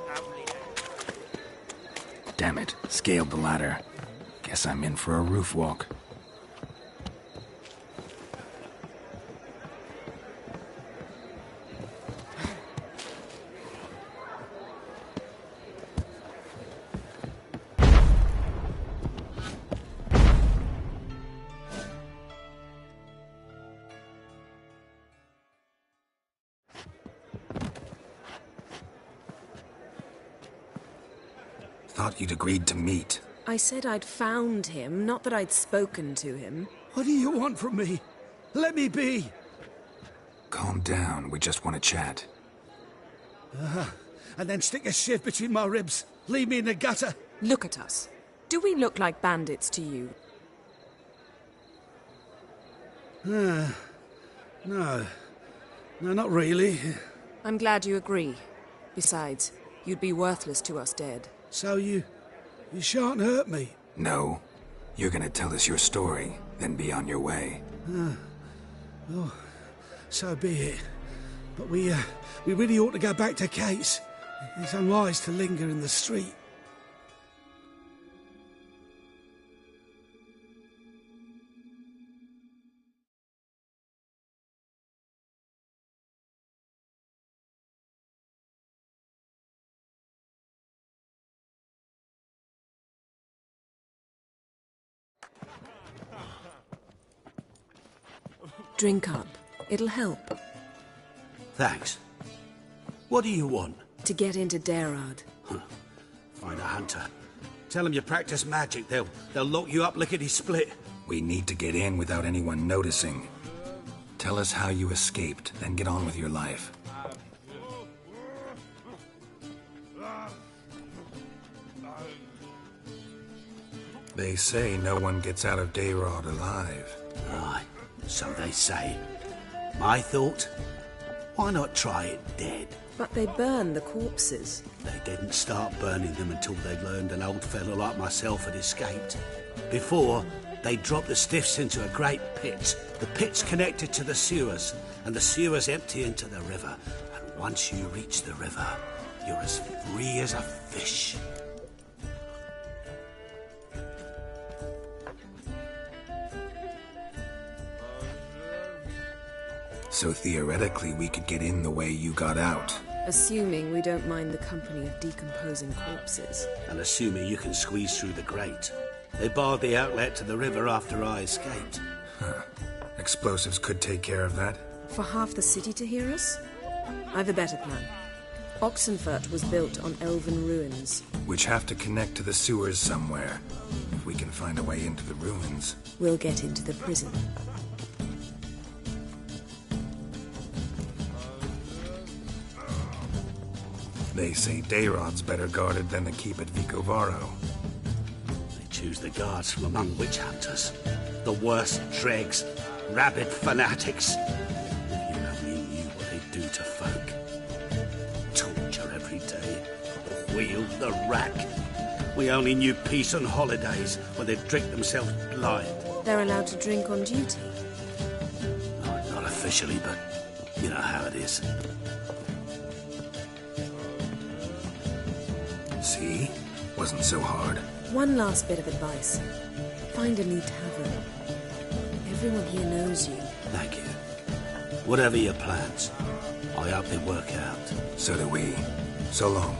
Damn it, scaled the ladder. Guess I'm in for a roof walk. Thought you'd agreed to meet. I said I'd found him, not that I'd spoken to him. What do you want from me? Let me be. Calm down, we just want to chat. And then stick a shiv between my ribs. Leave me in the gutter. Look at us. Do we look like bandits to you? No. No, not really. I'm glad you agree. Besides, you'd be worthless to us dead. So you shan't hurt me. No. You're gonna tell us your story, then be on your way. Well, so be it. But we really ought to go back to Kate's. It's unwise to linger in the street. Drink up. It'll help. Thanks. What do you want? To get into Darad. Find a hunter. Tell them you practice magic. They'll lock you up lickety-split. We need to get in without anyone noticing. Tell us how you escaped, then get on with your life. They say no one gets out of Darad alive. Right, so they say. My thought? Why not try it dead? But they burn the corpses. They didn't start burning them until they'd learned an old fellow like myself had escaped. Before, they dropped the stiffs into a great pit. The pit's connected to the sewers, and the sewers empty into the river. And once you reach the river, you're as free as a fish. So theoretically, we could get in the way you got out. Assuming we don't mind the company of decomposing corpses. And assuming you can squeeze through the grate. They barred the outlet to the river after I escaped. Huh. Explosives could take care of that. For half the city to hear us? I've a better plan. Oxenfurt was built on elven ruins. Which have to connect to the sewers somewhere. If we can find a way into the ruins. We'll get into the prison. They say Darod's better guarded than the keep at Vicovaro. They choose the guards from among witch hunters. The worst dregs, rabid fanatics. If you only knew what they do to folk. Torture every day. Wield the rack. We only knew peace on holidays when they'd drink themselves blind. They're allowed to drink on duty? Not officially, but you know how it is. See? Wasn't so hard. One last bit of advice. Find a new tavern. Everyone here knows you. Thank you. Whatever your plans, I hope they work out. So do we. So long.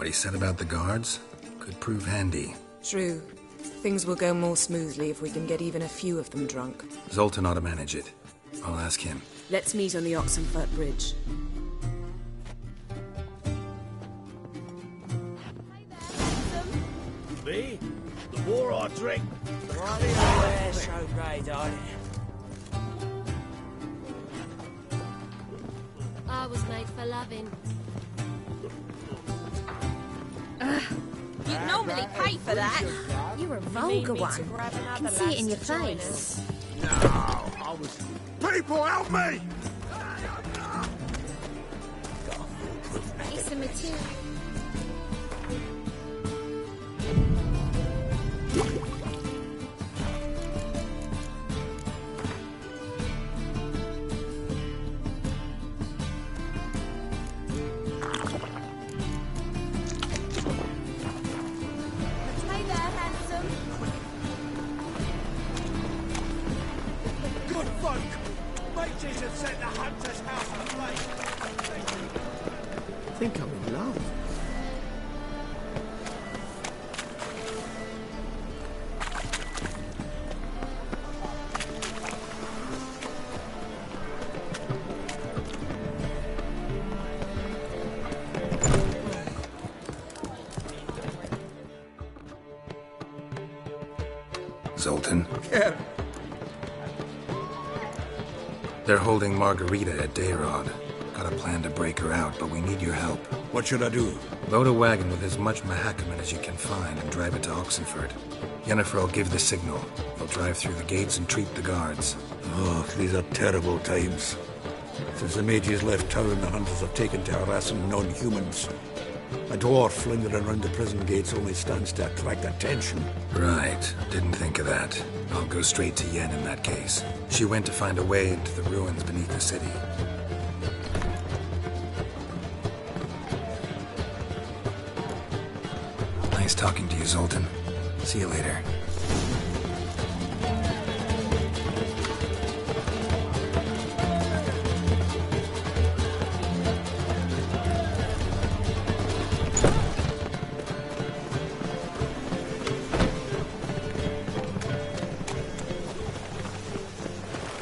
What he said about the guards could prove handy. True. Things will go more smoothly if we can get even a few of them drunk. Zoltan ought to manage it. I'll ask him. Let's meet on the Oxenfurt Bridge. Me? The more I drink, the so great, darling. I was made for loving. You'd normally pay for that. You're a vulgar one. I can see it in your face. No, I was... People, help me! It's a material. Stay there, handsome. Good folk! Mages have set the hunter's house aflame. I think I'm in love. Zoltan? Yeah. They're holding Margarita at Dayrod. Got a plan to break her out, but we need your help. What should I do? Load a wagon with as much Mahakaman as you can find and drive it to Oxenfurt. Yennefer will give the signal. They'll drive through the gates and treat the guards. Oh, these are terrible times. Since the mages left town, the hunters have taken to harassing non-humans. A dwarf lingering around the prison gates only stands to attract attention. Right. Didn't think of that. I'll go straight to Yen in that case. She went to find a way into the ruins beneath the city. Nice talking to you, Zoltan. See you later.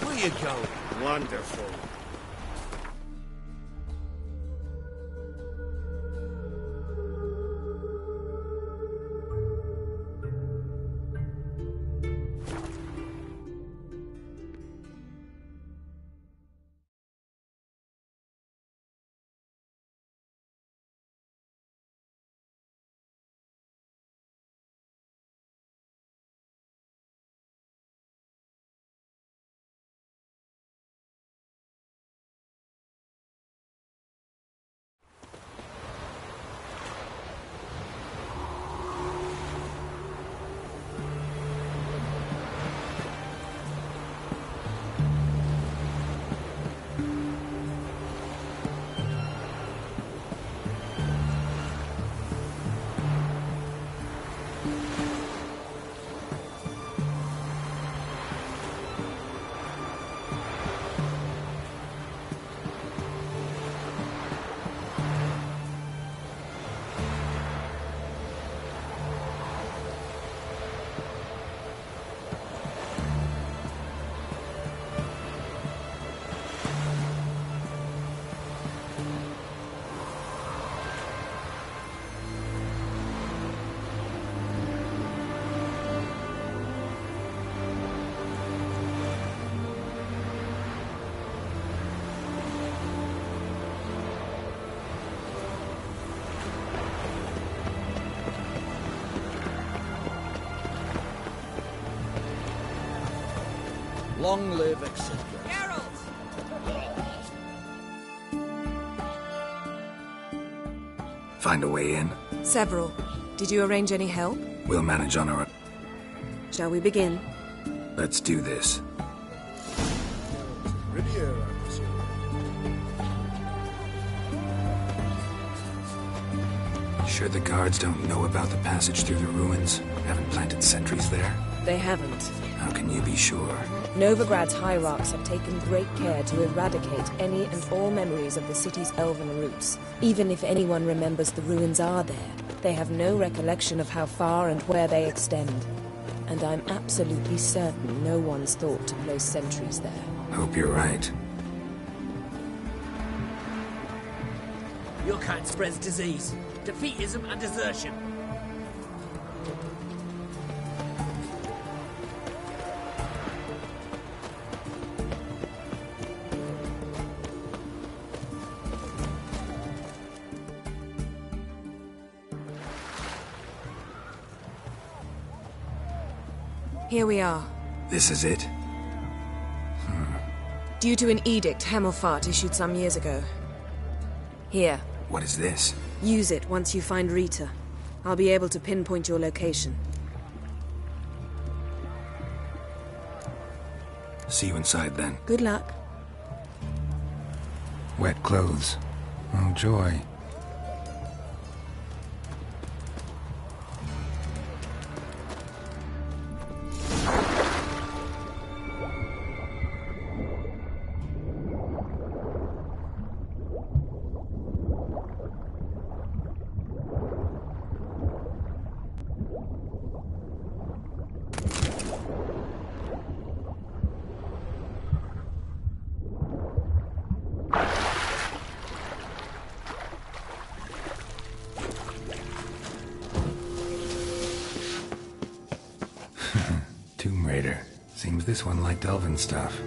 Where you going? Wonderful. Long live, etc. Find a way in? Several. Did you arrange any help? We'll manage on our own. Shall we begin? Let's do this. Sure the guards don't know about the passage through the ruins? Haven't planted sentries there? They haven't. How can you be sure? Novigrad's hierarchs have taken great care to eradicate any and all memories of the city's elven roots. Even if anyone remembers the ruins are there, they have no recollection of how far and where they extend. And I'm absolutely certain no one's thought to place sentries there. Hope you're right. Your kind spreads disease, defeatism and desertion. Here we are. This is it? Due to an edict Hemelfart issued some years ago. Here. What is this? Use it once you find Rita. I'll be able to pinpoint your location. See you inside then. Good luck. Wet clothes. Oh, joy. Tomb Raider. Seems this one liked elven stuff.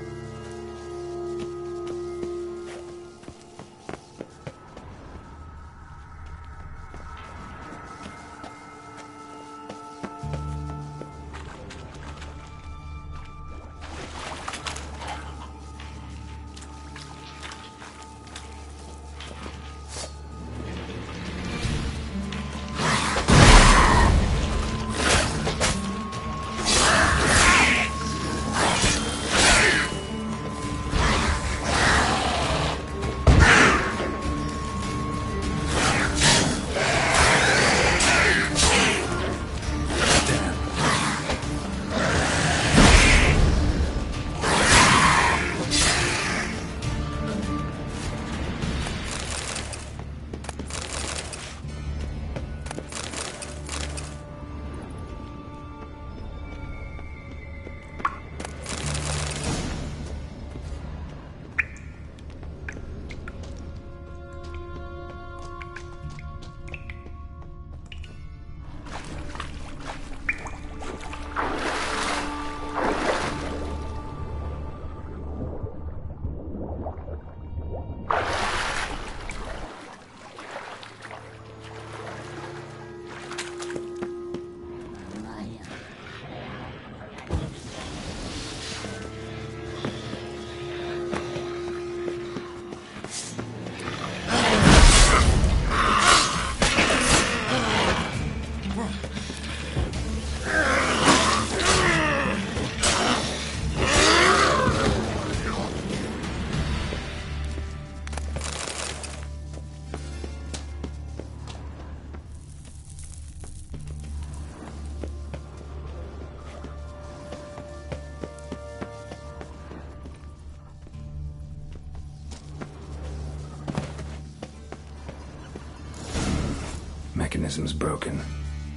Mechanism's broken.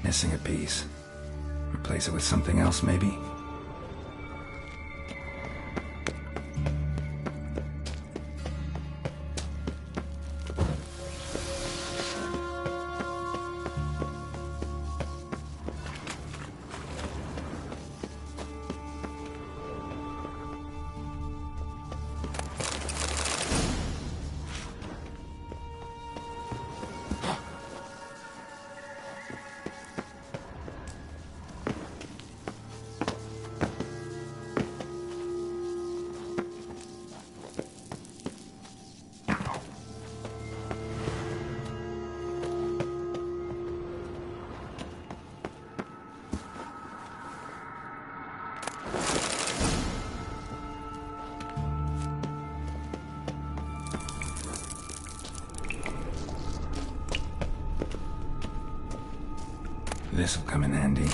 Missing a piece. Replace it with something else, maybe? This'll come in handy.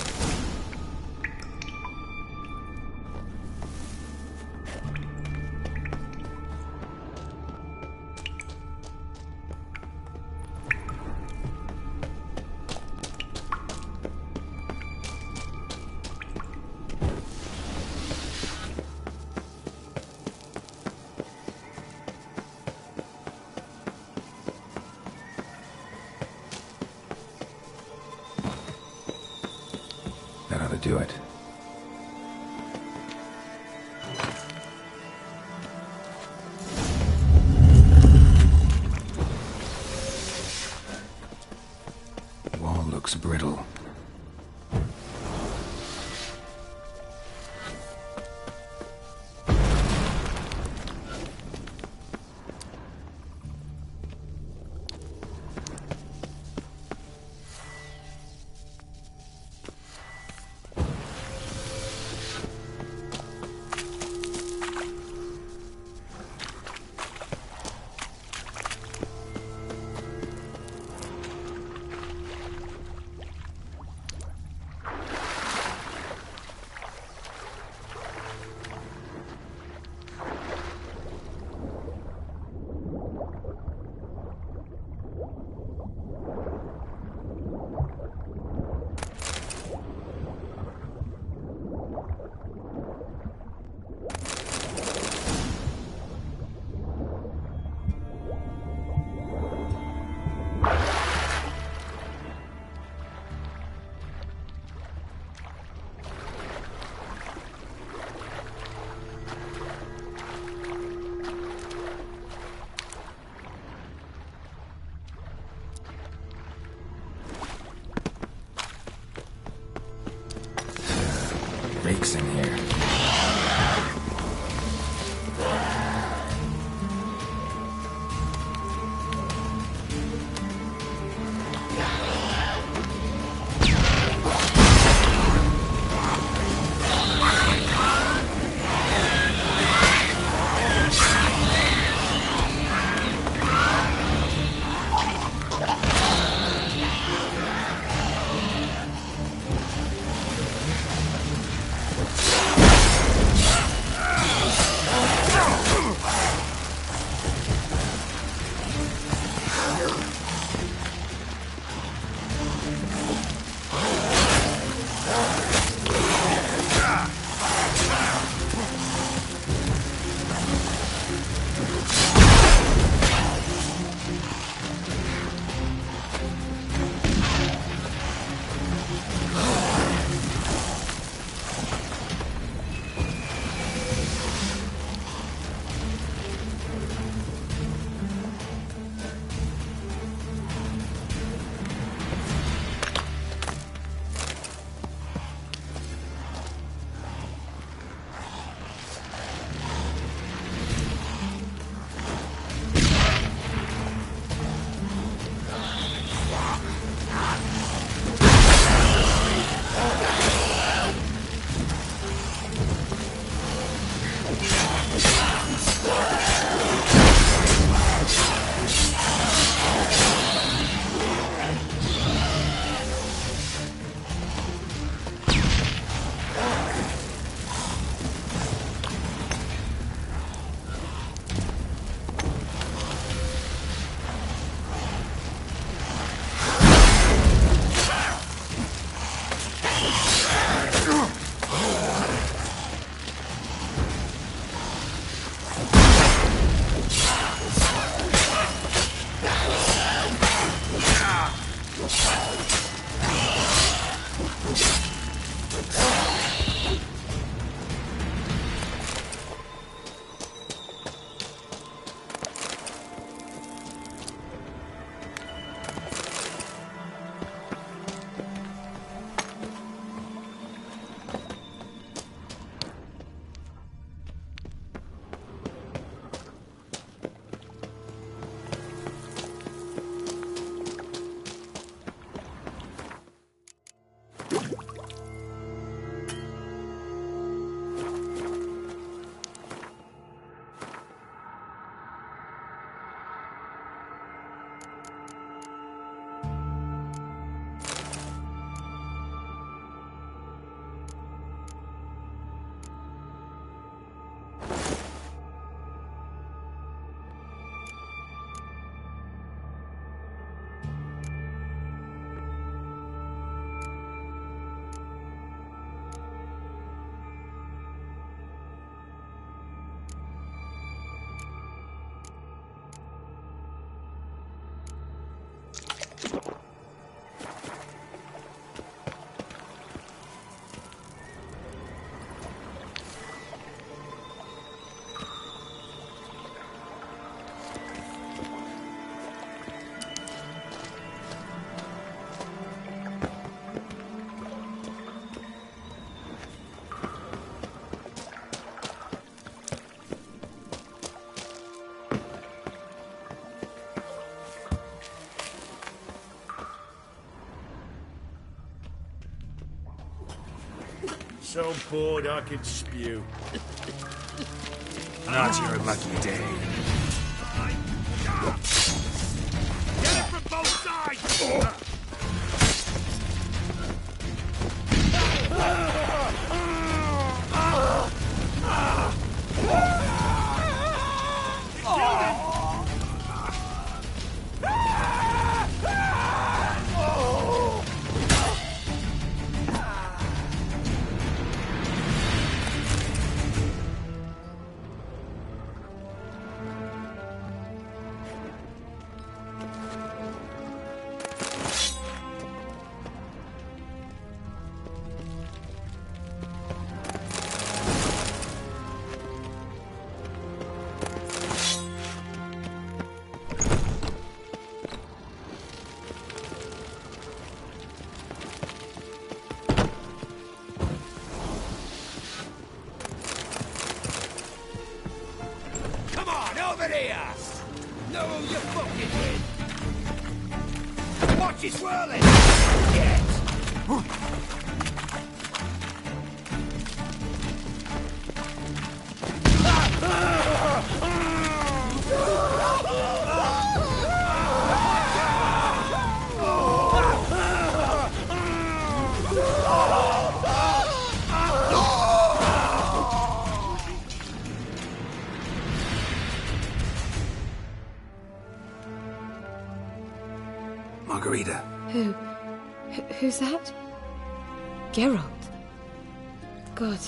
do it. Wall looks brittle. Rakes in here. so bored I could spew. Not your lucky day. Get it from both sides! She's swirling! Margarita. Who's that? Geralt. God,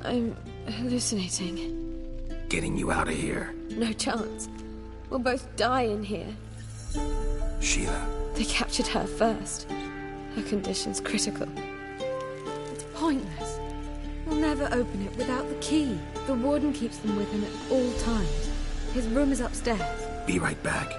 I'm hallucinating. Getting you out of here. No chance. We'll both die in here. Sheila. They captured her first. Her condition's critical. It's pointless. We'll never open it without the key. The warden keeps them with him at all times. His room is upstairs. Be right back.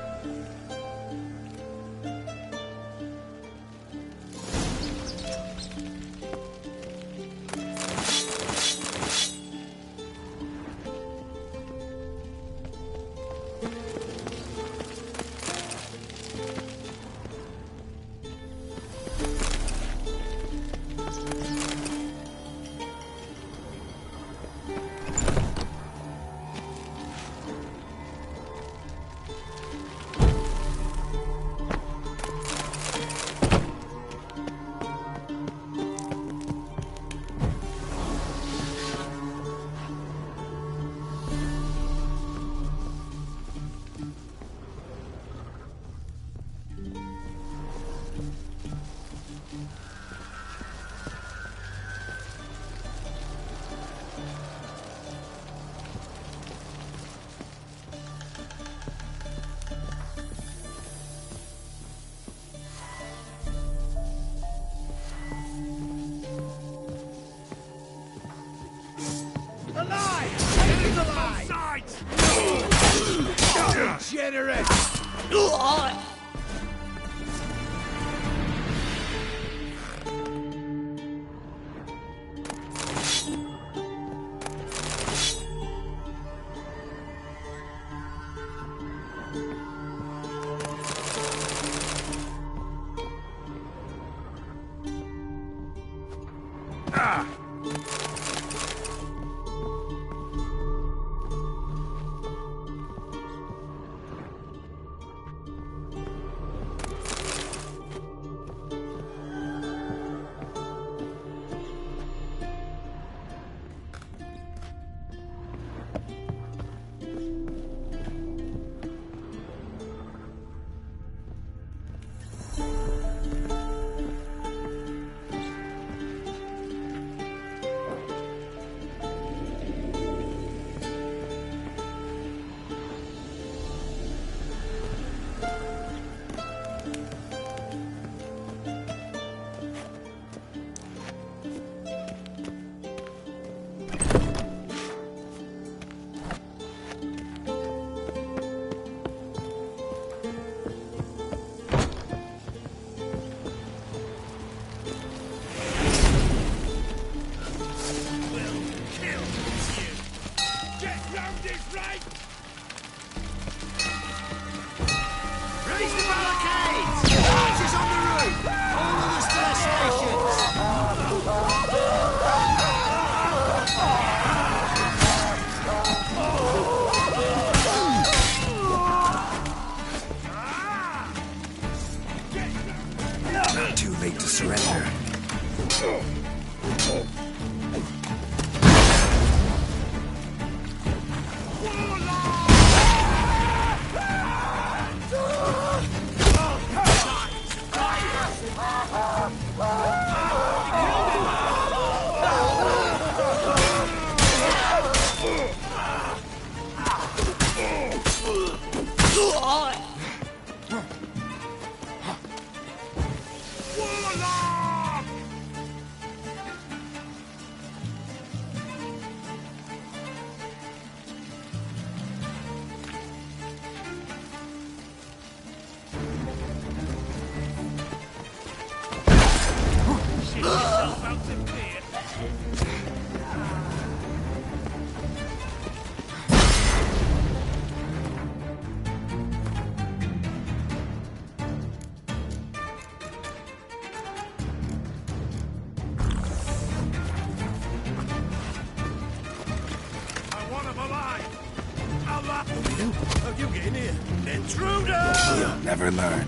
you? Oh, you get in here. Intruder! You'll never learn.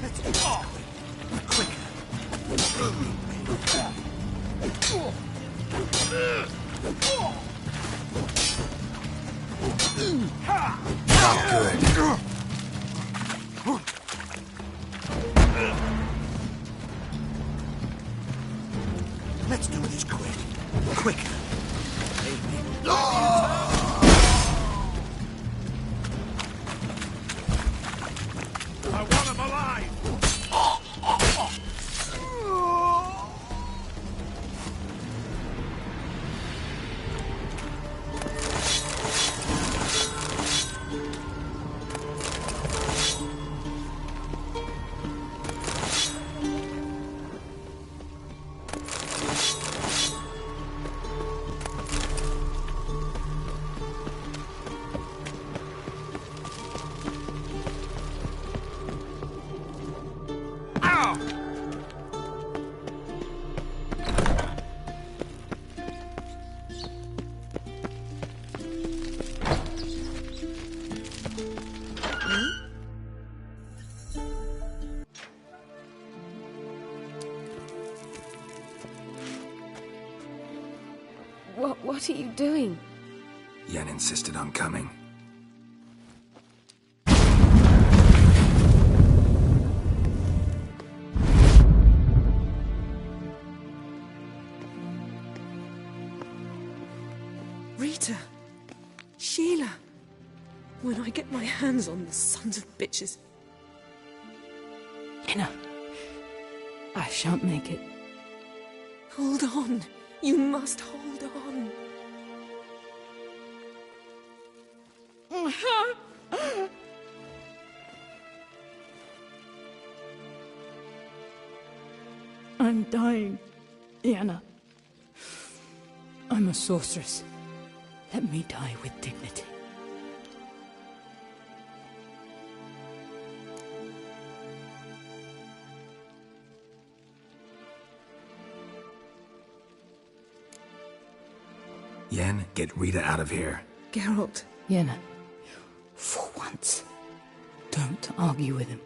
Let's do this quick. Not good. Let's do this quick. Quick. I want him alive! What are you doing? Yen insisted on coming. Rita! Sheila! When I get my hands on the sons of bitches. Yenna, I shan't make it. Hold on. You must hold on. I'm dying, Yenna. I'm a sorceress. Let me die with dignity. Yen, get Rita out of here. Geralt. Yenna, for once, don't argue with him.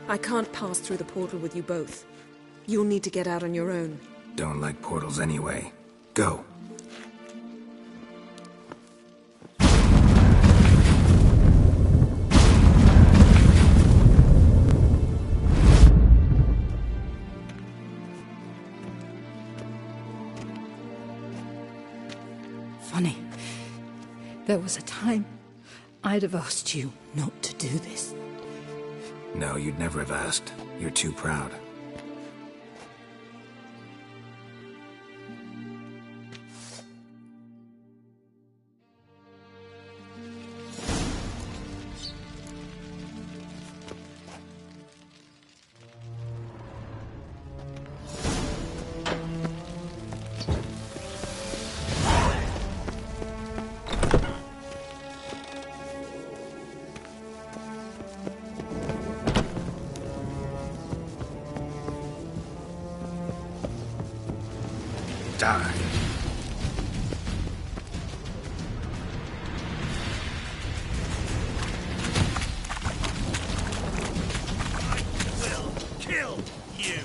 I can't pass through the portal with you both. You'll need to get out on your own. Don't like portals anyway. Go. Funny. There was a time I'd have asked you not to do this. No, you'd never have asked. You're too proud. Die. Kill you!